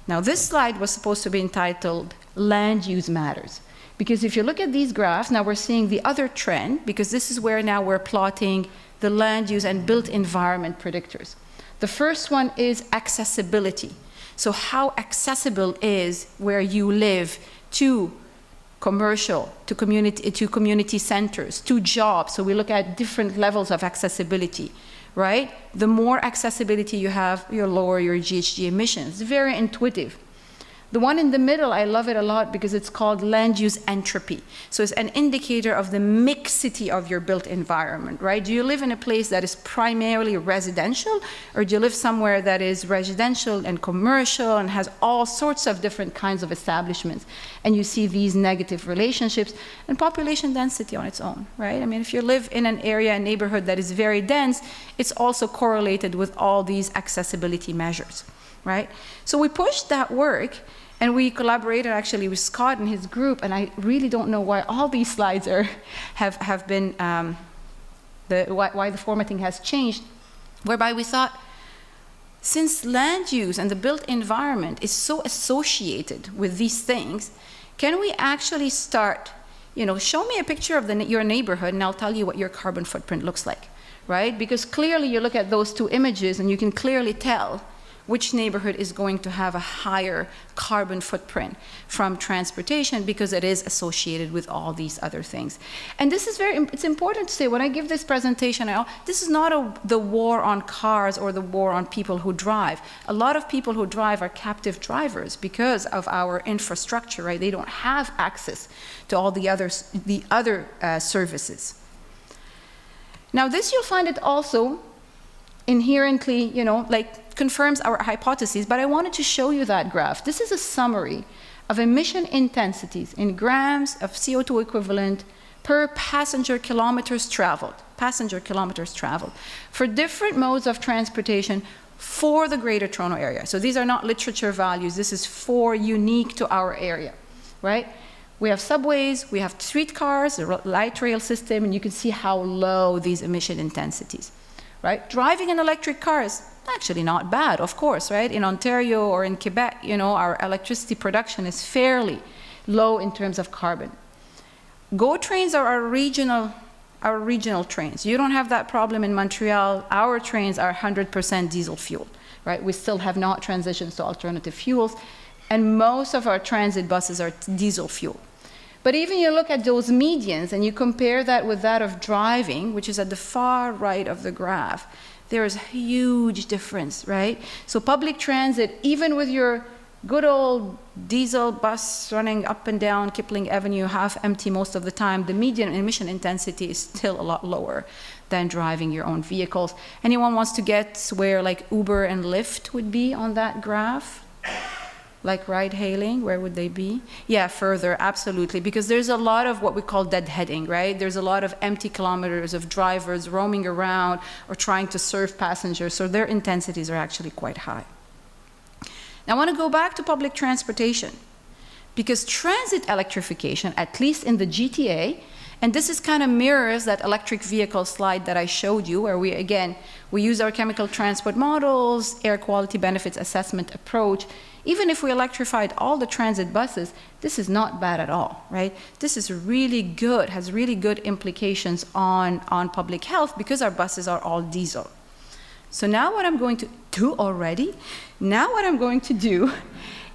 Speaker 4: Now, this slide was supposed to be entitled Land Use Matters. Because if you look at these graphs, now we're seeing the other trend, because this is where now we're plotting the land use and built environment predictors. The first one is accessibility. So how accessible is where you live to commercial, to community centers, to jobs. So we look at different levels of accessibility, right? The more accessibility you have, you lower your GHG emissions. Very intuitive. The one in the middle, I love it a lot because it's called land use entropy. So it's an indicator of the mixity of your built environment, right? Do you live in a place that is primarily residential, or do you live somewhere that is residential and commercial and has all sorts of different kinds of establishments? And you see these negative relationships and population density on its own, right? I mean, if you live in an area, a neighborhood that is very dense, it's also correlated with all these accessibility measures, right? So we pushed that work. And we collaborated actually with Scott and his group, and I really don't know why all these slides have been, why the formatting has changed, whereby we thought, since land use and the built environment is so associated with these things, can we actually start, show me a picture of your neighborhood and I'll tell you what your carbon footprint looks like, right? Because clearly you look at those two images and you can clearly tell which neighborhood is going to have a higher carbon footprint from transportation because it is associated with all these other things. And this is it's important to say, when I give this presentation, this is not the war on cars or the war on people who drive. A lot of people who drive are captive drivers because of our infrastructure, right? They don't have access to all the other services. Now this, you'll find it also inherently, confirms our hypotheses, but I wanted to show you that graph. This is a summary of emission intensities in grams of CO2 equivalent per passenger kilometers traveled for different modes of transportation for the Greater Toronto Area. So these are not literature values. This is unique to our area, right? We have subways, we have streetcars, a light rail system, and you can see how low these emission intensities, right? Driving an electric car is actually not bad, of course, right? In Ontario or in Quebec, our electricity production is fairly low in terms of carbon. GO trains are our regional trains. You don't have that problem in Montreal. Our trains are 100% diesel fuel, right? We still have not transitioned to alternative fuels, and most of our transit buses are diesel fuel. But even you look at those medians and you compare that with that of driving, which is at the far right of the graph, there is a huge difference, right? So public transit, even with your good old diesel bus running up and down Kipling Avenue, half empty most of the time, the median emission intensity is still a lot lower than driving your own vehicles. Anyone wants to guess where like Uber and Lyft would be on that graph? Like ride hailing, where would they be? Yeah, further, absolutely, because there's a lot of what we call deadheading, right? There's a lot of empty kilometers of drivers roaming around or trying to serve passengers, so their intensities are actually quite high. Now, I want to go back to public transportation, because transit electrification, at least in the GTA, and this is kind of mirrors that electric vehicle slide that I showed you, where we use our chemical transport models, air quality benefits assessment approach. Even if we electrified all the transit buses, this is not bad at all, right? This is really good, has really good implications on public health because our buses are all diesel. So now what I'm going to do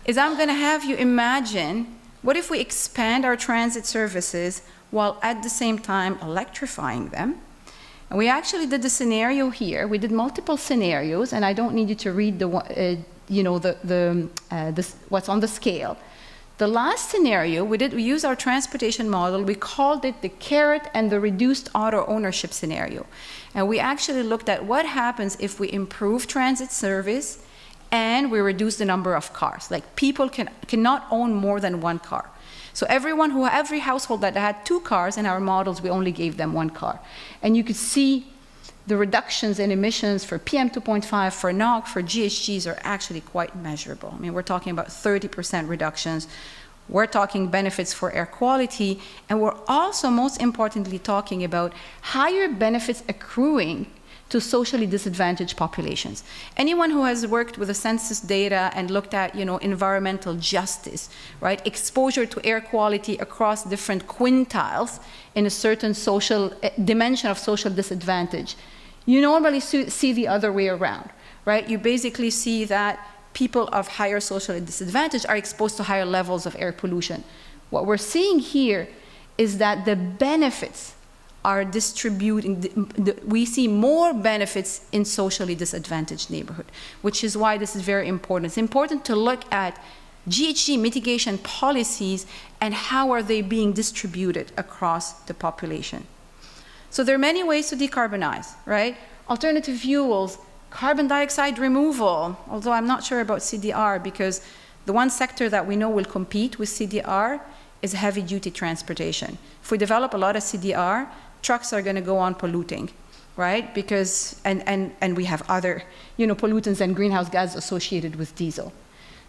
Speaker 4: is I'm going to have you imagine, what if we expand our transit services while at the same time electrifying them? And we actually did the scenario here. We did multiple scenarios, and I don't need you to read what's on the scale. The last scenario, we used our transportation model. We called it the carrot and the reduced auto ownership scenario. And we actually looked at what happens if we improve transit service and we reduce the number of cars. Like, people cannot own more than one car. So every household that had 2 cars in our models, we only gave them 1 car. And you could see the reductions in emissions for PM2.5, for NOx, for GHGs are actually quite measurable. I mean, we're talking about 30% reductions. We're talking benefits for air quality. And we're also, most importantly, talking about higher benefits accruing to socially disadvantaged populations. Anyone who has worked with the census data and looked at, environmental justice, right, exposure to air quality across different quintiles in a certain social dimension of social disadvantage, you normally see the other way around, right? You basically see that people of higher social disadvantage are exposed to higher levels of air pollution. What we're seeing here is that the benefits are distributing, we see more benefits in socially disadvantaged neighborhood, which is why this is very important. It's important to look at GHG mitigation policies and how are they being distributed across the population. So there are many ways to decarbonize, right? Alternative fuels, carbon dioxide removal, although I'm not sure about CDR, because the one sector that we know will compete with CDR is heavy-duty transportation. If we develop a lot of CDR, trucks are going to go on polluting, right? Because, and we have other, pollutants and greenhouse gases associated with diesel.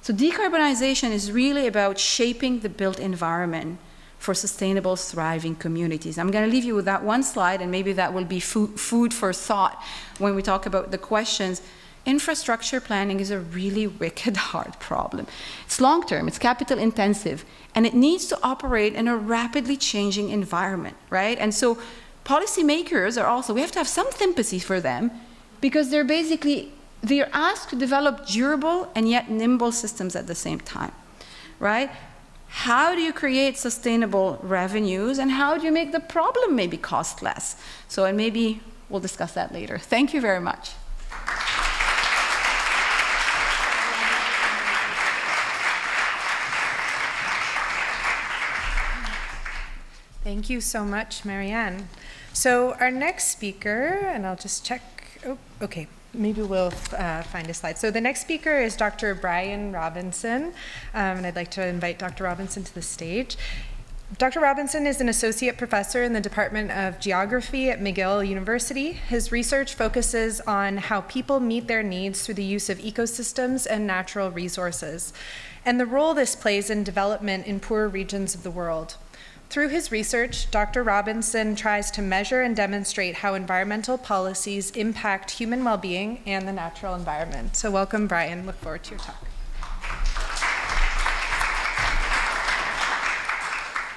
Speaker 4: So decarbonization is really about shaping the built environment for sustainable, thriving communities. I'm going to leave you with that one slide, and maybe that will be food for thought when we talk about the questions. Infrastructure planning is a really wicked hard problem. It's long-term, it's capital intensive, and it needs to operate in a rapidly changing environment, right? And so policymakers are also, we have to have some sympathy for them, because they're asked to develop durable and yet nimble systems at the same time, right? How do you create sustainable revenues, and how do you make the problem maybe cost less? So, and maybe we'll discuss that later. Thank you very much.
Speaker 1: Thank you so much, Marianne. So our next speaker, and I'll just check, okay, maybe we'll find a slide. So the next speaker is Dr. Brian Robinson, and I'd like to invite Dr. Robinson to the stage. Dr. Robinson is an associate professor in the Department of Geography at McGill University. His research focuses on how people meet their needs through the use of ecosystems and natural resources, and the role this plays in development in poorer regions of the world. Through his research, Dr. Robinson tries to measure and demonstrate how environmental policies impact human well-being and the natural environment. So welcome, Brian. Look forward to your talk.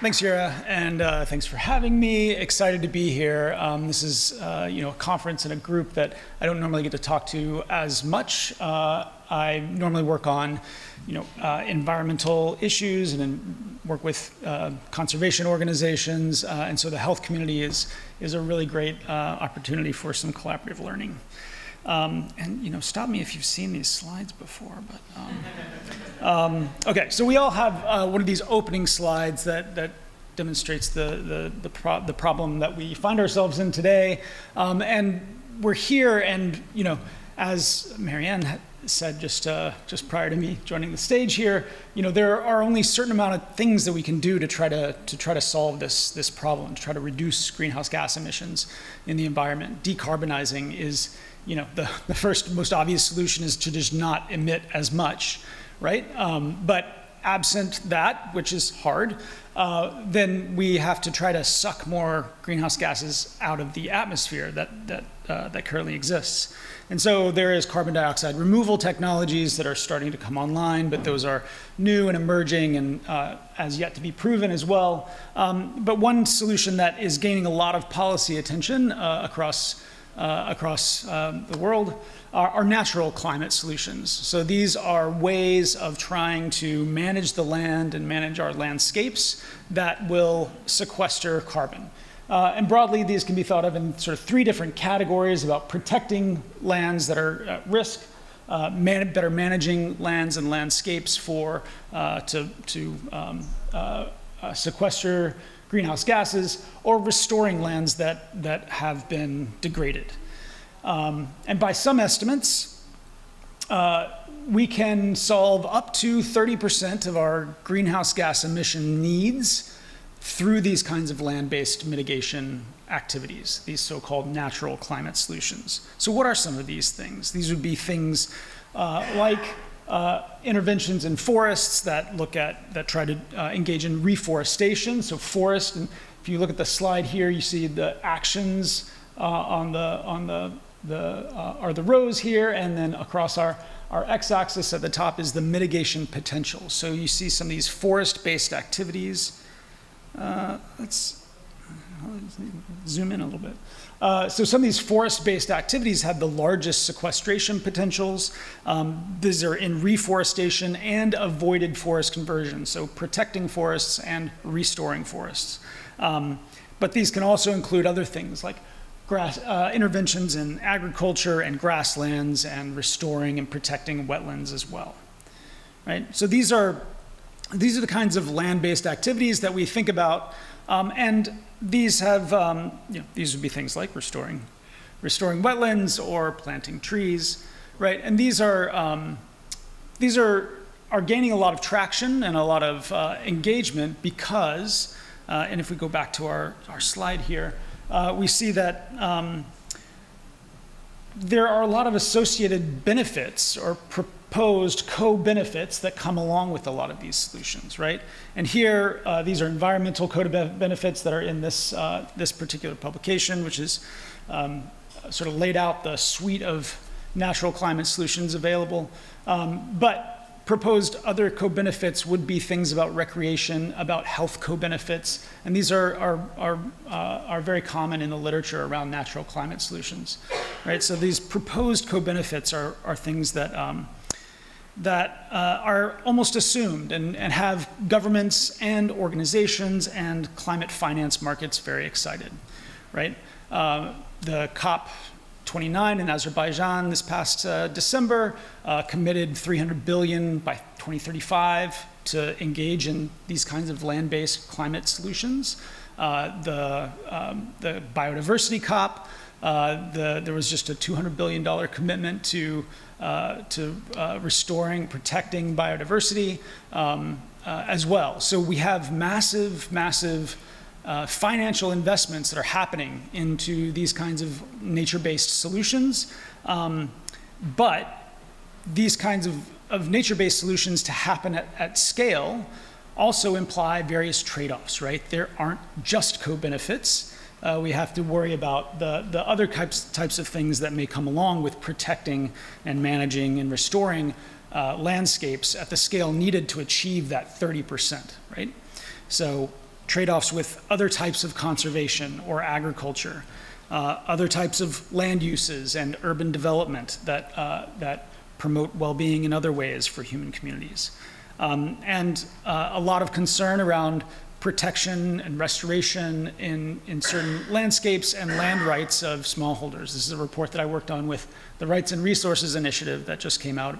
Speaker 5: Thanks, Jura, and thanks for having me. Excited to be here. This is a conference and a group that I don't normally get to talk to as much. I normally work on environmental issues and work with conservation organizations, and so the health community is a really great opportunity for some collaborative learning. And stop me if you've seen these slides before, but okay. So we all have one of these opening slides that demonstrates the problem that we find ourselves in today, and we're here. And as Marianne said just prior to me joining the stage here, there are only a certain amount of things that we can do to try to solve this problem, to try to reduce greenhouse gas emissions in the environment. Decarbonizing is the first most obvious solution is to just not emit as much, right? But absent that, which is hard, then we have to try to suck more greenhouse gases out of the atmosphere that currently exists. And so there is carbon dioxide removal technologies that are starting to come online, but those are new and emerging and as yet to be proven as well. But one solution that is gaining a lot of policy attention across the world are natural climate solutions. So these are ways of trying to manage the land and manage our landscapes that will sequester carbon. And broadly, these can be thought of in sort of three different categories: about protecting lands that are at risk, better managing lands and landscapes to sequester greenhouse gases, or restoring lands that have been degraded. And by some estimates, we can solve up to 30% of our greenhouse gas emission needs through these kinds of land-based mitigation activities, these so-called natural climate solutions. So what are some of these things? These would be things like interventions in forests that try to engage in reforestation. So forest, and if you look at the slide here, you see the actions on the are the rows here, and then across our x-axis at the top is the mitigation potential. So you see some of these forest-based activities. Let's zoom in a little bit. So some of these forest-based activities have the largest sequestration potentials. These are in reforestation and avoided forest conversion, so protecting forests and restoring forests. But these can also include other things like interventions in agriculture and grasslands, and restoring and protecting wetlands as well. Right? So these are the kinds of land-based activities that we think about, and these have these would be things like restoring wetlands or planting trees, right? And these are gaining a lot of traction and a lot of engagement because, and if we go back to our slide here, we see that there are a lot of associated benefits or proposed co-benefits that come along with a lot of these solutions, right? And here, these are environmental co-benefits that are in this particular publication, which is sort of laid out the suite of natural climate solutions available. But proposed other co-benefits would be things about recreation, about health co-benefits, and these are very common in the literature around natural climate solutions, right? So these proposed co-benefits are things that are almost assumed and have governments and organizations and climate finance markets very excited, right? The COP29 in Azerbaijan this past December committed $300 billion by 2035 to engage in these kinds of land-based climate solutions. The biodiversity COP, there was just a $200 billion commitment to restoring, protecting biodiversity as well. So we have massive financial investments that are happening into these kinds of nature-based solutions. But these kinds of nature-based solutions to happen at scale also imply various trade-offs, right? There aren't just co-benefits. We have to worry about the other types of things that may come along with protecting and managing and restoring landscapes at the scale needed to achieve that 30%, right? So trade-offs with other types of conservation or agriculture, other types of land uses and urban development that promote well-being in other ways for human communities. And a lot of concern around protection and restoration in certain landscapes and land rights of smallholders. This is a report that I worked on with the Rights and Resources Initiative that just came out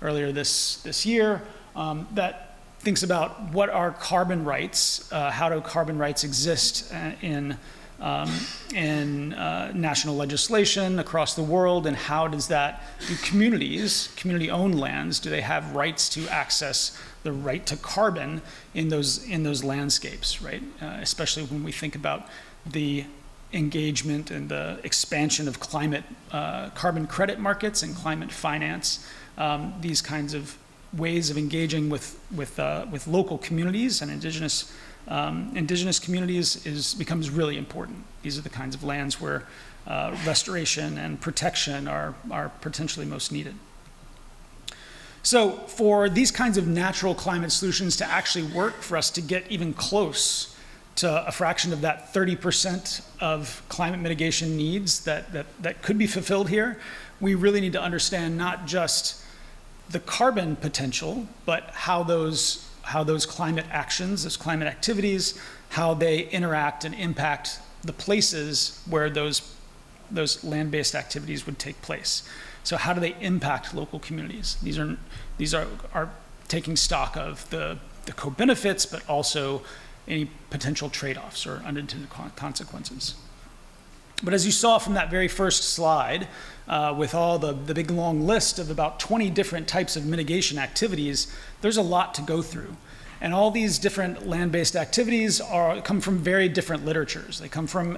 Speaker 5: earlier this year that thinks about what are carbon rights, how do carbon rights exist in national legislation across the world, and how does that, do community-owned lands, do they have rights to access the right to carbon in those landscapes, right? Especially when we think about the engagement and the expansion of carbon credit markets and climate finance, these kinds of ways of engaging with local communities and indigenous communities becomes really important. These are the kinds of lands where restoration and protection are potentially most needed. So for these kinds of natural climate solutions to actually work, for us to get even close to a fraction of that 30% of climate mitigation needs that could be fulfilled here, we really need to understand not just the carbon potential, but how those climate actions, those climate activities, how they interact and impact the places where those land-based activities would take place. So how do they impact local communities? These are taking stock of the co-benefits, but also any potential trade-offs or unintended consequences. But as you saw from that very first slide, with all the big long list of about 20 different types of mitigation activities, there's a lot to go through. And all these different land-based activities come from very different literatures. They come from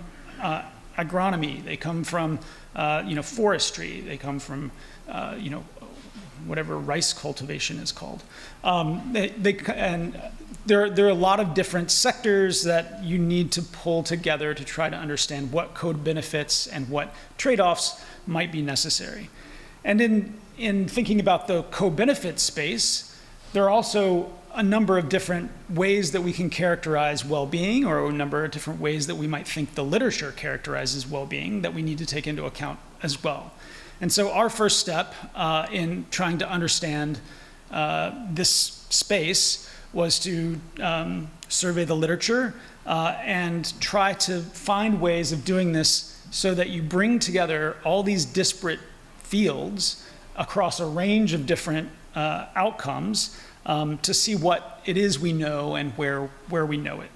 Speaker 5: agronomy, they come from forestry, they come from whatever rice cultivation is called. And there are a lot of different sectors that you need to pull together to try to understand what co-benefits and what trade-offs might be necessary. And in thinking about the co-benefit space, there are also a number of different ways that we can characterize well-being, or a number of different ways that we might think the literature characterizes well-being that we need to take into account as well. And so our first step in trying to understand this space was to survey the literature and try to find ways of doing this so that you bring together all these disparate fields across a range of different outcomes to see what it is we know and where we know it.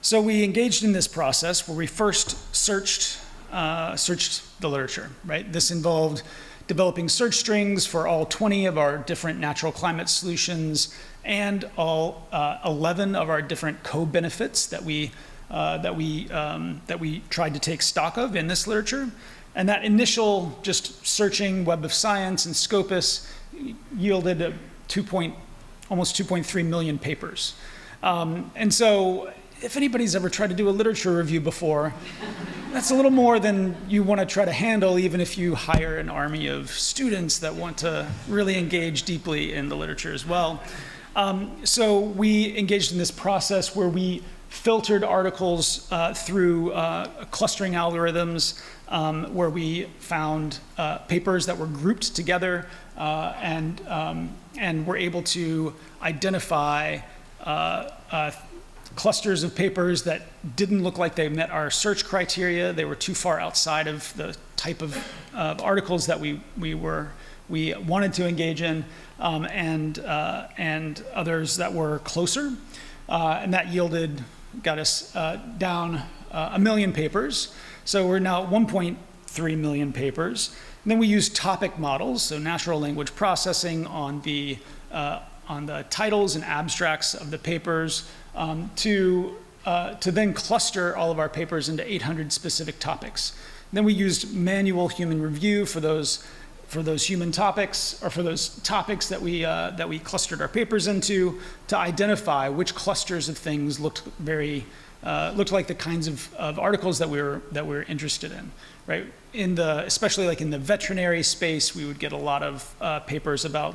Speaker 5: So we engaged in this process where we first searched the literature, right? This involved developing search strings for all 20 of our different natural climate solutions and all 11 of our different co-benefits that we tried to take stock of in this literature. And that initial just searching Web of Science and Scopus yielded almost 2.3 million papers. And so if anybody's ever tried to do a literature review before, that's a little more than you want to try to handle, even if you hire an army of students that want to really engage deeply in the literature as well. So we engaged in this process where we filtered articles through clustering algorithms, where we found papers that were grouped together and were able to identify clusters of papers that didn't look like they met our search criteria. They were too far outside of the type of articles that we wanted to engage in, and others that were closer, and that got us down 1 million papers. So we're now at 1.3 million papers. And then we use topic models, so natural language processing on the titles and abstracts of the papers, to then cluster all of our papers into 800 specific topics. Then we used manual human review for those human topics, or for those topics that we clustered our papers into, to identify which clusters of things looked like the kinds of articles that we were interested in, right? Especially like in the veterinary space, we would get a lot of papers about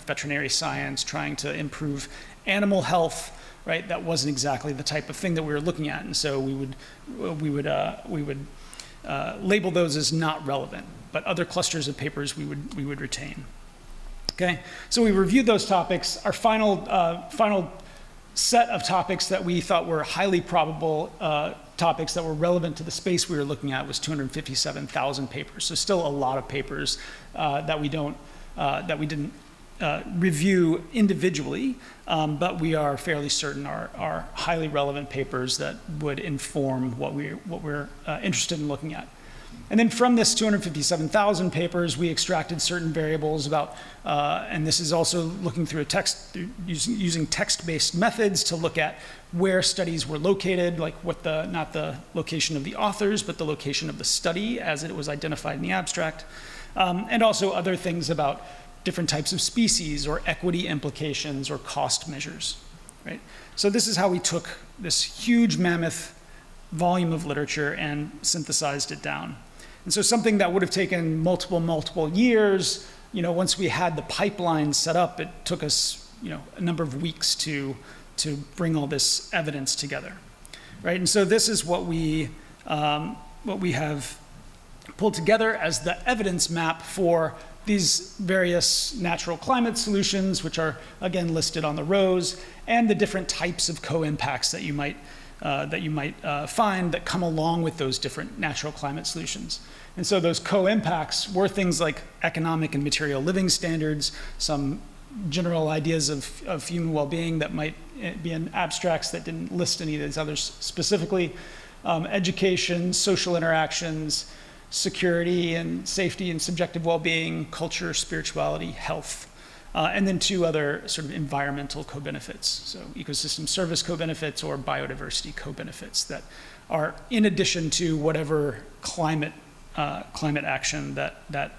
Speaker 5: veterinary science trying to improve animal health, right? That wasn't exactly the type of thing that we were looking at, and so we would label those as not relevant. But other clusters of papers we would retain. Okay, so we reviewed those topics. Our final set of topics that we thought were highly probable topics that were relevant to the space we were looking at was 257,000 papers. So still a lot of papers that we didn't review individually, but we are fairly certain are highly relevant papers that would inform what we're interested in looking at. And then from this 257,000 papers, we extracted certain variables about, and this is also looking through using text-based methods to look at where studies were located, like not the location of the authors, but the location of the study as it was identified in the abstract, and also other things about different types of species or equity implications or cost measures, right? So this is how we took this huge mammoth volume of literature and synthesized it down. And so something that would have taken multiple years, once we had the pipeline set up, it took us, a number of weeks to bring all this evidence together, right? And so this is what we have pulled together as the evidence map for these various natural climate solutions, which are again listed on the rows, and the different types of co-impacts that you might find that come along with those different natural climate solutions. And so those co-impacts were things like economic and material living standards, some general ideas of human well-being that might be in abstracts that didn't list any of these others specifically, education, social interactions, security and safety and subjective well-being, culture, spirituality, health. And then 2 other sort of environmental co-benefits, so ecosystem service co-benefits or biodiversity co-benefits that are in addition to whatever climate action that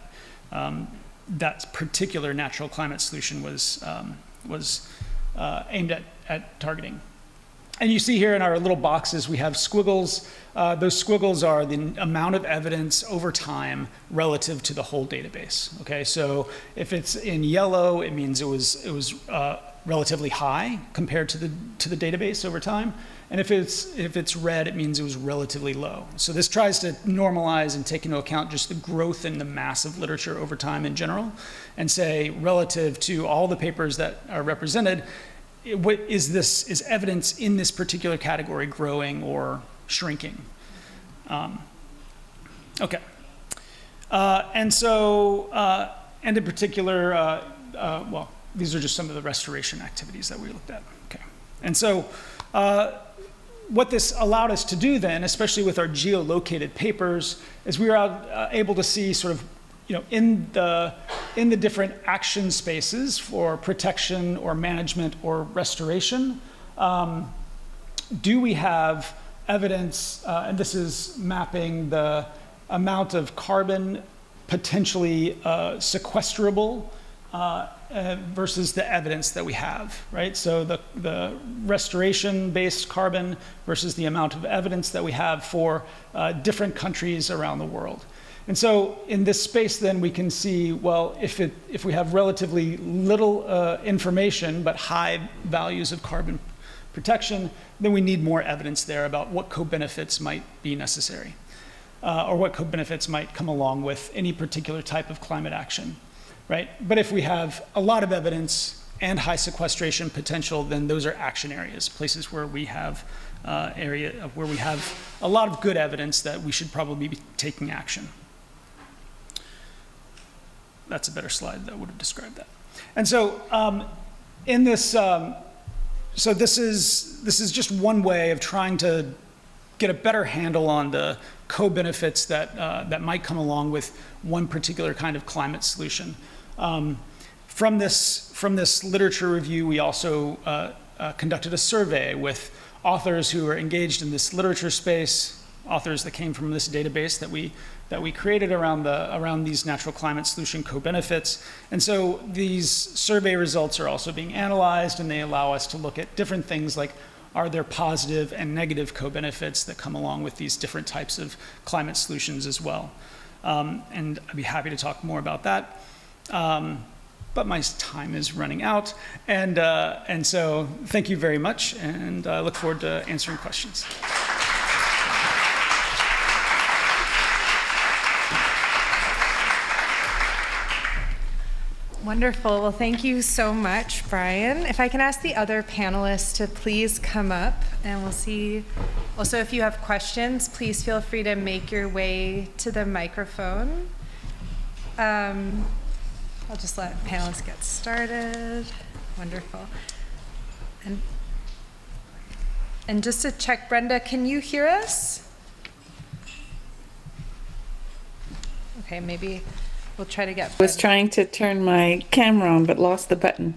Speaker 5: that particular natural climate solution was aimed at targeting. And you see here in our little boxes, we have squiggles. Those squiggles are the amount of evidence over time relative to the whole database. Okay, so if it's in yellow, it means it was relatively high compared to the database over time. And if it's red, it means it was relatively low. So this tries to normalize and take into account just the growth in the mass of literature over time in general, and say relative to all the papers that are represented, what is evidence in this particular category growing or shrinking? Okay. And in particular, well, these are just some of the restoration activities that we looked at. Okay. And so what this allowed us to do then, especially with our geolocated papers, is we were able to see sort of, in the different action spaces for protection or management or restoration, do we have evidence, and this is mapping the amount of carbon potentially sequestrable versus the evidence that we have, right? So the restoration-based carbon versus the amount of evidence that we have for different countries around the world. And so in this space, then we can see, well, if we have relatively little information but high values of carbon protection, then we need more evidence there about what co-benefits might be necessary, or what co-benefits might come along with any particular type of climate action, right? But if we have a lot of evidence and high sequestration potential, then those are action areas, places where we have where we have a lot of good evidence that we should probably be taking action. That's a better slide that would have described that. And so in this, so this is just one way of trying to get a better handle on the co-benefits that might come along with one particular kind of climate solution. From this literature review, we also conducted a survey with authors who are engaged in this literature space, authors that came from this database that we created around these natural climate solution co-benefits. And so these survey results are also being analyzed, and they allow us to look at different things like, are there positive and negative co-benefits that come along with these different types of climate solutions as well? And I'd be happy to talk more about that. But my time is running out. And so thank you very much, and I look forward to answering questions.
Speaker 1: Wonderful. Well, thank you so much, Brian. If I can ask the other panelists to please come up, and we'll see. Also, if you have questions, please feel free to make your way to the microphone. I'll just let panelists get started. Wonderful. And just to check, Brenda, can you hear us? Okay, maybe we'll try to get.
Speaker 3: I was trying to turn my camera on, but lost the button.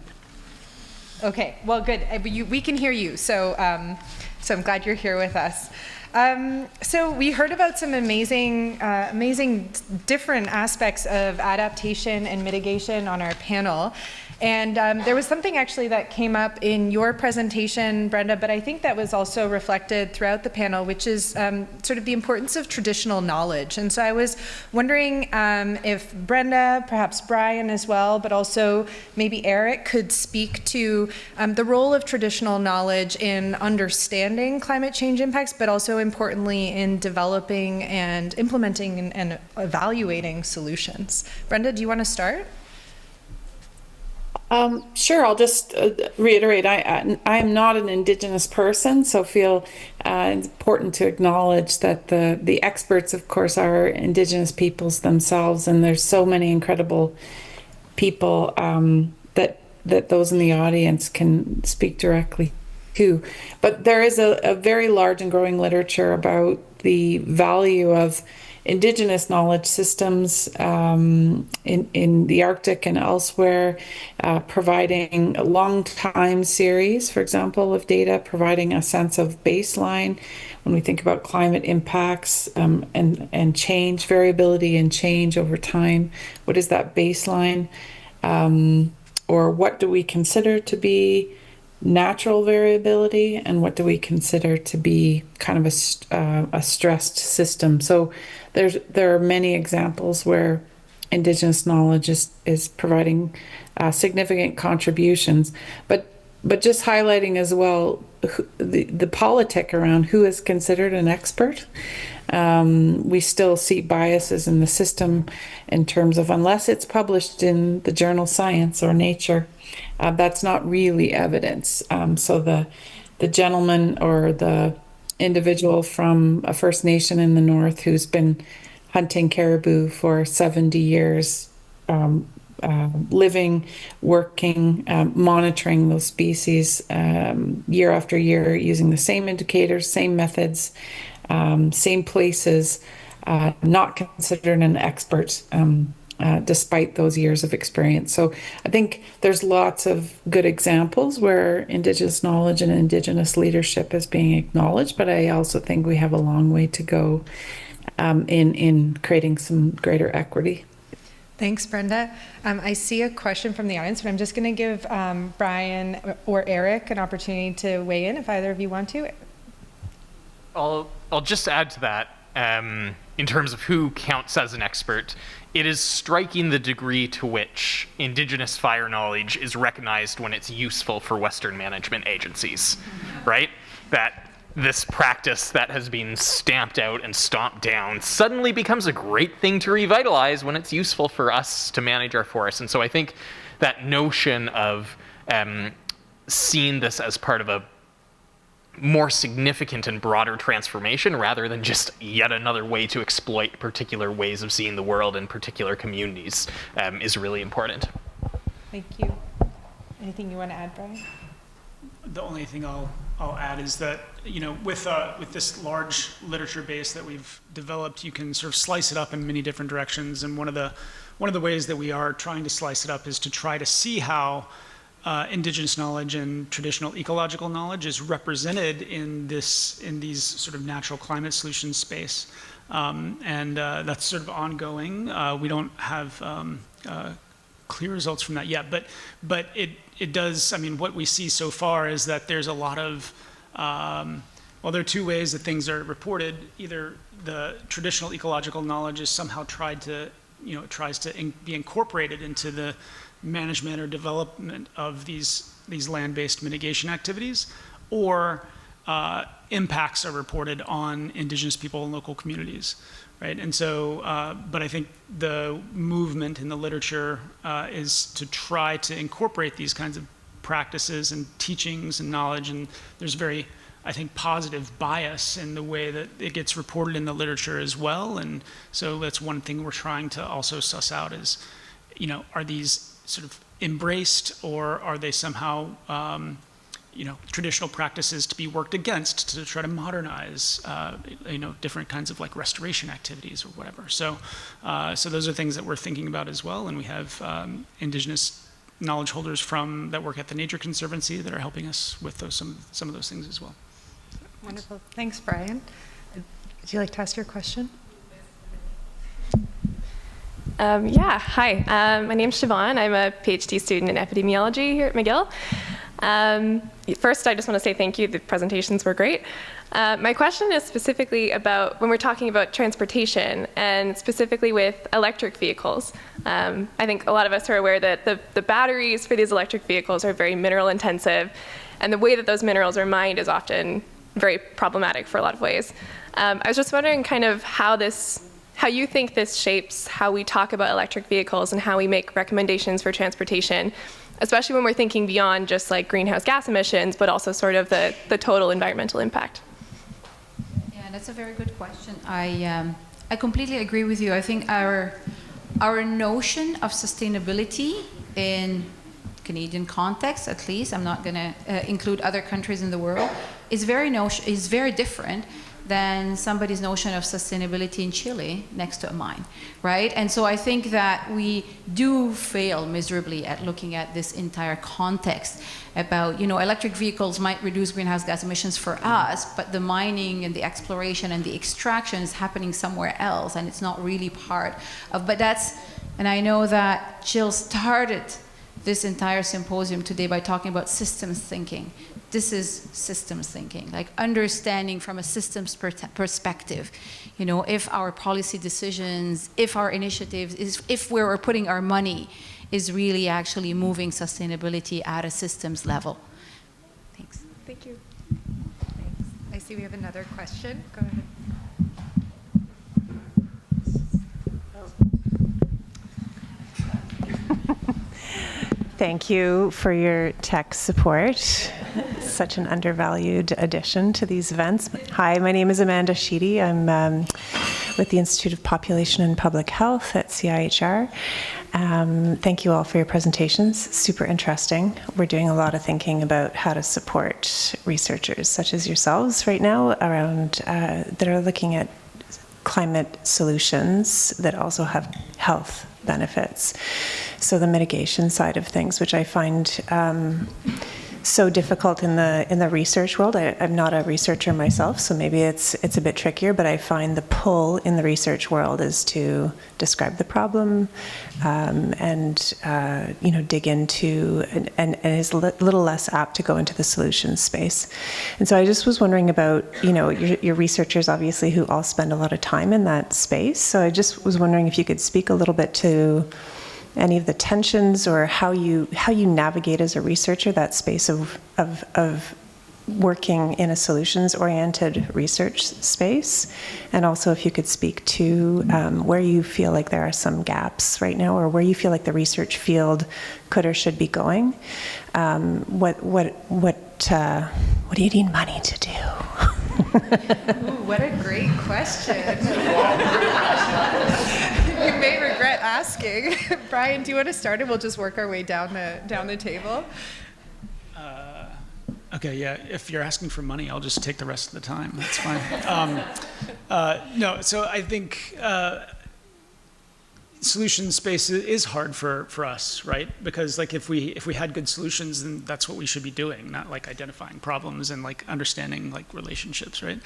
Speaker 1: Okay, well, good. We can hear you, so so I'm glad you're here with us. So we heard about some amazing different aspects of adaptation and mitigation on our panel. And there was something actually that came up in your presentation, Brenda, but I think that was also reflected throughout the panel, which is sort of the importance of traditional knowledge. And so I was wondering if Brenda, perhaps Brian as well, but also maybe Eric could speak to the role of traditional knowledge in understanding climate change impacts, but also importantly in developing and implementing and evaluating solutions. Brenda, do you want to start?
Speaker 3: Sure, I'll just reiterate, I am not an Indigenous person, so feel it's important to acknowledge that the experts, of course, are Indigenous peoples themselves, and there's so many incredible people that those in the audience can speak directly to. But there is a very large and growing literature about the value of Indigenous knowledge systems in the Arctic and elsewhere, providing a long time series, for example, of data, providing a sense of baseline when we think about climate impacts and change, variability and change over time. What is that baseline? Or what do we consider to be natural variability, and what do we consider to be kind of a stressed system? So there are many examples where Indigenous knowledge is providing significant contributions, but just highlighting as well the politic around who is considered an expert. We still see biases in the system in terms of, unless it's published in the journal Science or Nature, that's not really evidence. So the gentleman or the individual from a First Nation in the north who's been hunting caribou for 70 years, living, working, monitoring those species year after year, using the same indicators, same methods, same places, not considered an expert despite those years of experience. So I think there's lots of good examples where Indigenous knowledge and Indigenous leadership is being acknowledged, but I also think we have a long way to go in creating some greater equity.
Speaker 1: Thanks, Brenda. I see a question from the audience, but I'm just going to give Brian or Eric an opportunity to weigh in if either of you want to.
Speaker 2: I'll just add to that, in terms of who counts as an expert. It is striking the degree to which Indigenous fire knowledge is recognized when it's useful for Western management agencies, right? That this practice that has been stamped out and stomped down suddenly becomes a great thing to revitalize when it's useful for us to manage our forests. And so I think that notion of seeing this as part of a more significant and broader transformation rather than just yet another way to exploit particular ways of seeing the world in particular communities is really important.
Speaker 1: Thank you. Anything you want to add, Brian?
Speaker 5: The only thing I'll add is that, you know, with this large literature base that we've developed, you can sort of slice it up in many different directions. And one of the ways that we are trying to slice it up is to try to see how Indigenous knowledge and traditional ecological knowledge is represented in these sort of natural climate solutions space, and that's sort of ongoing. We don't have clear results from that yet, but it does. I mean, what we see so far is that there's a lot of well, there are two ways that things are reported. Either the traditional ecological knowledge is somehow tries to be incorporated into the management or development of these land-based mitigation activities, or impacts are reported on Indigenous people and local communities, right? And so, but I think the movement in the literature is to try to incorporate these kinds of practices and teachings and knowledge, and there's very, I think, positive bias in the way that it gets reported in the literature as well. And so that's one thing we're trying to also suss out is, you know, are these sort of embraced, or are they somehow, traditional practices to be worked against to try to modernize, different kinds of like restoration activities or whatever. So those are things that we're thinking about as well. And we have Indigenous knowledge holders that work at the Nature Conservancy that are helping us with some of those things as well.
Speaker 1: Wonderful. Thanks, Brian. Would you like to ask your question?
Speaker 6: Hi. My name's Siobhan. I'm a PhD student in epidemiology here at McGill. First, I just want to say thank you. The presentations were great. My question is specifically about when we're talking about transportation, and specifically with electric vehicles. I think a lot of us are aware that the batteries for these electric vehicles are very mineral intensive, and the way that those minerals are mined is often very problematic for a lot of ways. I was just wondering kind of how you think this shapes how we talk about electric vehicles and how we make recommendations for transportation, especially when we're thinking beyond just like greenhouse gas emissions, but also sort of the total environmental impact.
Speaker 4: Yeah, that's a very good question. I completely agree with you. I think our notion of sustainability in Canadian context, at least, I'm not going to include other countries in the world, is very different than somebody's notion of sustainability in Chile next to mine, right? And so I think that we do fail miserably at looking at this entire context about, electric vehicles might reduce greenhouse gas emissions for us, but the mining and the exploration and the extraction is happening somewhere else, and it's not really part of, and I know that Jill started this entire symposium today by talking about systems thinking. This is systems thinking, like understanding from a systems perspective, if our policy decisions, if our initiatives, if where we're putting our money is really actually moving sustainability at a systems level. Thanks.
Speaker 6: Thank you.
Speaker 1: Thanks. I see we have another question. Go ahead.
Speaker 7: Thank you for your tech support. Such an undervalued addition to these events. Hi, my name is Amanda Sheedy. I'm with the Institute of Population and Public Health at CIHR. Thank you all for your presentations. Super interesting. We're doing a lot of thinking about how to support researchers such as yourselves right now around that are looking at climate solutions that also have health benefits. So the mitigation side of things, which I find so difficult in the research world. I'm not a researcher myself, so maybe it's a bit trickier, but I find the pull in the research world is to describe the problem and dig into, and is a little less apt to go into the solutions space. And so I just was wondering about, your researchers obviously who all spend a lot of time in that space. So I just was wondering if you could speak a little bit to any of the tensions or how you navigate as a researcher that space of working in a solutions-oriented research space, and also if you could speak to where you feel like there are some gaps right now, or where you feel like the research field could or should be going. What do you need money to do?
Speaker 1: Ooh, what a great question. You may regret asking. Brian, do you want to start, and we'll just work our way down the table?
Speaker 5: Okay, yeah, if you're asking for money, I'll just take the rest of the time. That's fine. No, so I think solution space is hard for us, right? Because like if we had good solutions, then that's what we should be doing, not like identifying problems and like understanding like relationships, right?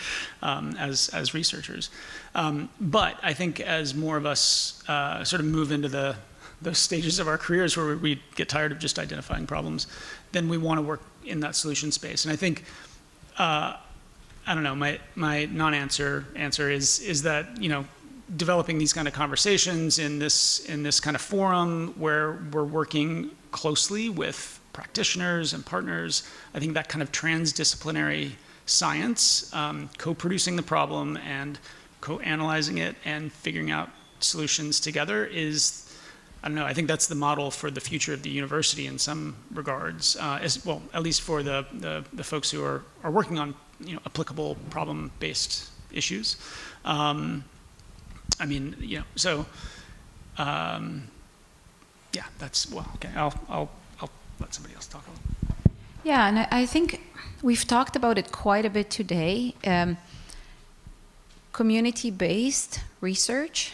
Speaker 5: As researchers. But I think as more of us sort of move into those stages of our careers where we get tired of just identifying problems, then we want to work in that solution space. And I think, I don't know, my non-answer is that, developing these kind of conversations in this kind of forum where we're working closely with practitioners and partners, I think that kind of transdisciplinary science, co-producing the problem and co-analyzing it and figuring out solutions together is, I don't know, I think that's the model for the future of the university in some regards, as well, at least for the folks who are working on applicable problem-based issues. I mean, so yeah, that's, well, okay, I'll let somebody else talk a little.
Speaker 4: Yeah, and I think we've talked about it quite a bit today. Community-based research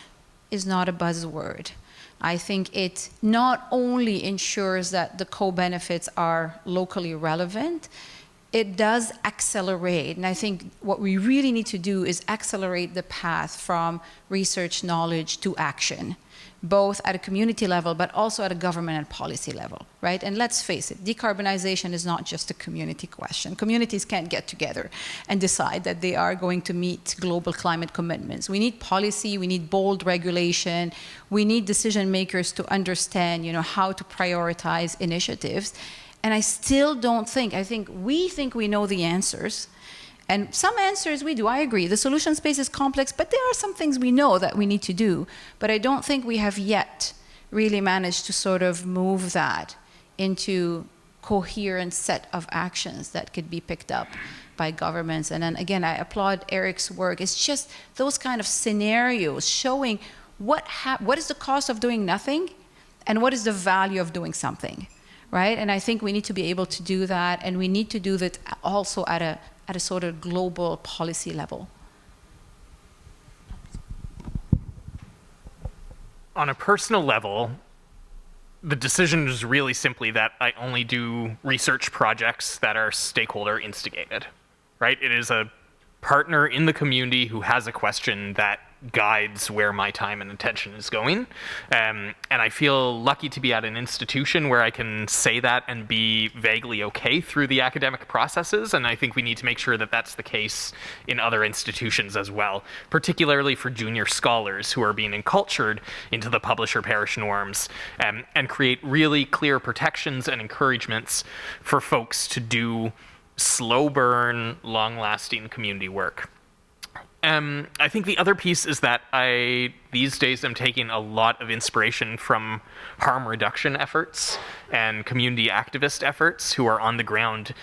Speaker 4: is not a buzzword. I think it not only ensures that the co-benefits are locally relevant, it does accelerate. And I think what we really need to do is accelerate the path from research knowledge to action, both at a community level, but also at a government and policy level, right? And let's face it, decarbonization is not just a community question. Communities can't get together and decide that they are going to meet global climate commitments. We need policy, we need bold regulation, we need decision makers to understand, how to prioritize initiatives. And I still don't think, we think we know the answers. And some answers we do, I agree. The solution space is complex, but there are some things we know that we need to do. But I don't think we have yet really managed to sort of move that into coherent set of actions that could be picked up by governments. And then again, I applaud Eric's work. It's just those kind of scenarios showing what is the cost of doing nothing and what is the value of doing something, right? And I think we need to be able to do that, and we need to do that also at a sort of global policy level.
Speaker 2: on a personal level, the decision is really simply that I only do research projects that are stakeholder instigated, right? It is a partner in the community who has a question that guides where my time and attention is going. And I feel lucky to be at an institution where I can say that and be vaguely okay through the academic processes. And I think we need to make sure that that's the case in other institutions as well, particularly for junior scholars who are being encultured into the publisher parish norms, and create really clear protections and encouragements for folks to do slow burn, long-lasting community work. I think the other piece is that these days I'm taking a lot of inspiration from harm reduction efforts and community activist efforts who are on the ground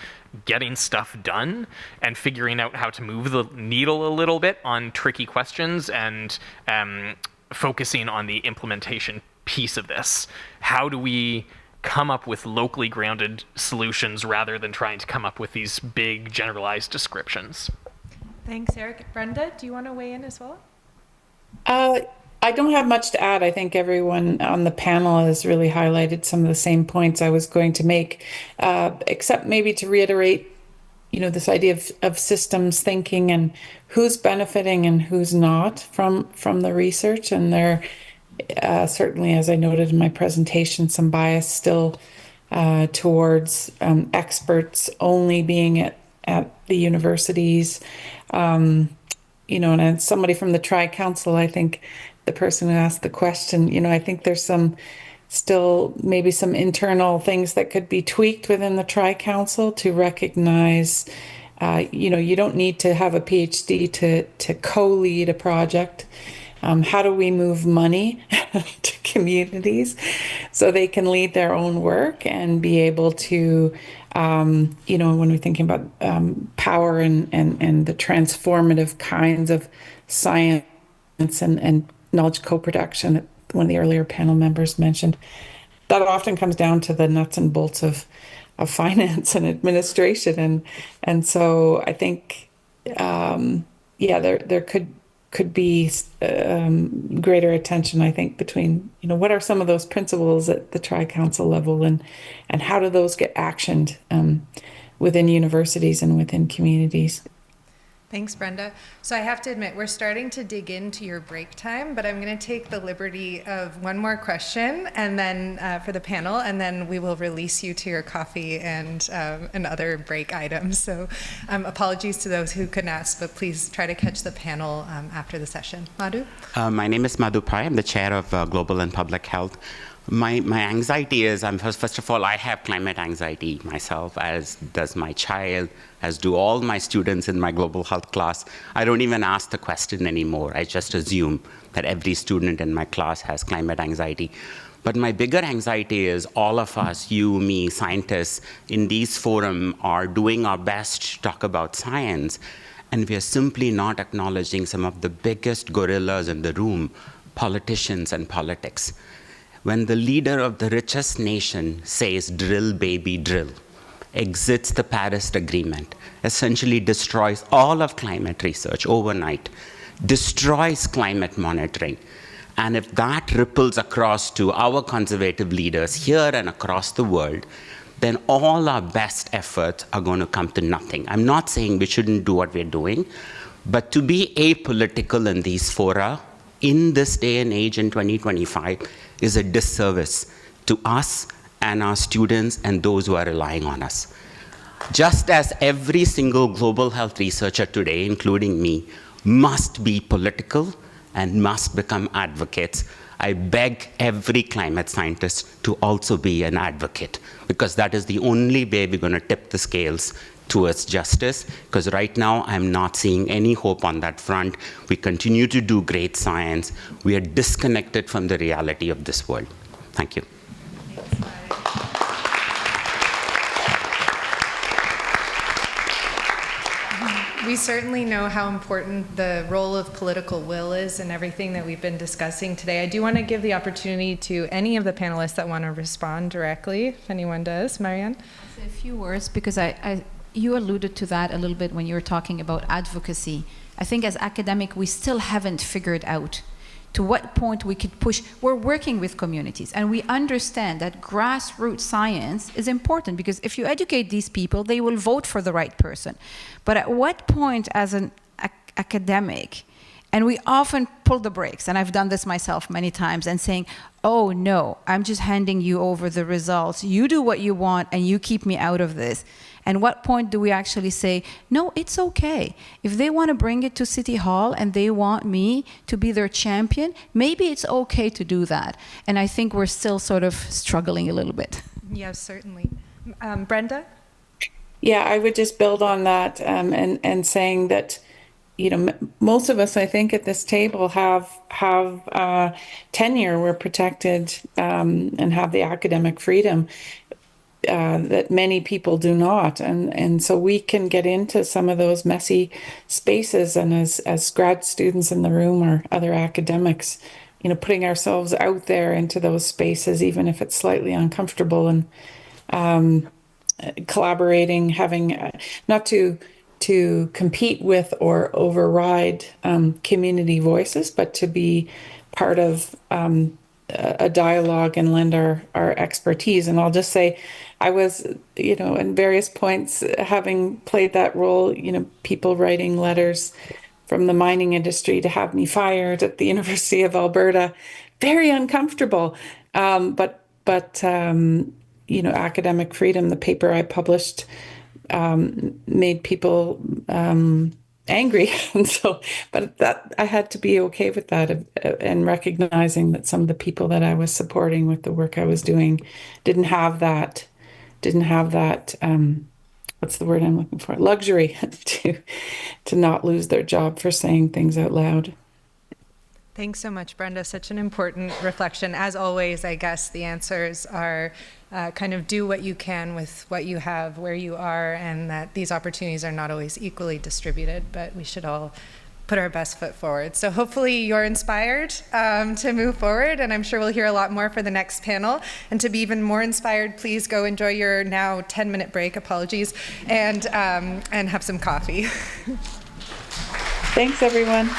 Speaker 2: getting stuff done and figuring out how to move the needle a little bit on tricky questions and focusing on the implementation piece of this. How do we come up with locally grounded solutions rather than trying to come up with these big generalized descriptions?
Speaker 1: Thanks, Eric. Brenda, do you want to weigh in as well?
Speaker 3: I don't have much to add. I think everyone on the panel has really highlighted some of the same points I was going to make, except maybe to reiterate, this idea of systems thinking and who's benefiting and who's not from the research. And there, certainly, as I noted in my presentation, some bias still towards experts only being at the universities. And as somebody from the Tri-Council, I think the person who asked the question, I think there's maybe some internal things that could be tweaked within the Tri-Council to recognize, you don't need to have a PhD to co-lead a project. How do we move money to communities so they can lead their own work and be able to, when we're thinking about power and the transformative kinds of science and knowledge co-production that one of the earlier panel members mentioned, that often comes down to the nuts and bolts of finance and administration. And so I think, there could be greater attention, I think, between, what are some of those principles at the Tri-Council level and how do those get actioned within universities and within communities?
Speaker 1: Thanks, Brenda. So I have to admit, we're starting to dig into your break time, but I'm going to take the liberty of one more question and then for the panel, and then we will release you to your coffee and other break items. So apologies to those who couldn't ask, but please try to catch the panel after the session. Madhu?
Speaker 8: My name is Madhu Pai. I'm the chair of Global and Public Health. My anxiety is, first of all, I have climate anxiety myself, as does my child, as do all my students in my global health class. I don't even ask the question anymore. I just assume that every student in my class has climate anxiety. But my bigger anxiety is all of us, you, me, scientists, in these forums are doing our best to talk about science, and we are simply not acknowledging some of the biggest gorillas in the room, politicians and politics. When the leader of the richest nation says, drill, baby, drill, exits the Paris Agreement, essentially destroys all of climate research overnight, destroys climate monitoring, and if that ripples across to our conservative leaders here and across the world, then all our best efforts are going to come to nothing. I'm not saying we shouldn't do what we're doing, but to be apolitical in these fora, in this day and age in 2025, is a disservice to us and our students and those who are relying on us. Just as every single global health researcher today, including me, must be political and must become advocates, I beg every climate scientist to also be an advocate, because that is the only way we're going to tip the scales towards justice, because right now I'm not seeing any hope on that front. We continue to do great science. We are disconnected from the reality of this world. Thank you.
Speaker 1: We certainly know how important the role of political will is in everything that we've been discussing today. I do want to give the opportunity to any of the panelists that want to respond directly, if anyone does. Marianne?
Speaker 4: I'll say a few words, because you alluded to that a little bit when you were talking about advocacy. I think as academic, we still haven't figured out to what point we could push. We're working with communities, and we understand that grassroots science is important, because if you educate these people, they will vote for the right person. But at what point, as an academic, and we often pull the brakes, and I've done this myself many times, and saying, oh no, I'm just handing you over the results. You do what you want, and you keep me out of this. And what point do we actually say, no, it's okay. If they want to bring it to City Hall and they want me to be their champion, maybe it's okay to do that. And I think we're still sort of struggling a little bit.
Speaker 1: Yes, certainly. Brenda?
Speaker 3: Yeah, I would just build on that, and saying that, you know, most of us, I think, at this table have tenure. We're protected and have the academic freedom that many people do not, and so we can get into some of those messy spaces. And as grad students in the room or other academics, you know, putting ourselves out there into those spaces, even if it's slightly uncomfortable, and collaborating, having not to compete with or override community voices, but to be part of a dialogue and lend our expertise. And I'll just say, I was, you know, in various points, having played that role, you know, people writing letters from the mining industry to have me fired at the University of Alberta, very uncomfortable. But you know, academic freedom, the paper I published, made people angry, and so, but that I had to be okay with that, and recognizing that some of the people that I was supporting with the work I was doing didn't have that what's the word I'm looking for, luxury to not lose their job for saying things out loud.
Speaker 1: Thanks so much, Brenda. Such an important reflection. As always, I guess the answers are kind of do what you can with what you have, where you are, and that these opportunities are not always equally distributed, but we should all put our best foot forward. So hopefully you're inspired to move forward, and I'm sure we'll hear a lot more for the next panel. And to be even more inspired, please go enjoy your now 10-minute break, apologies, and have some coffee.
Speaker 3: Thanks, everyone.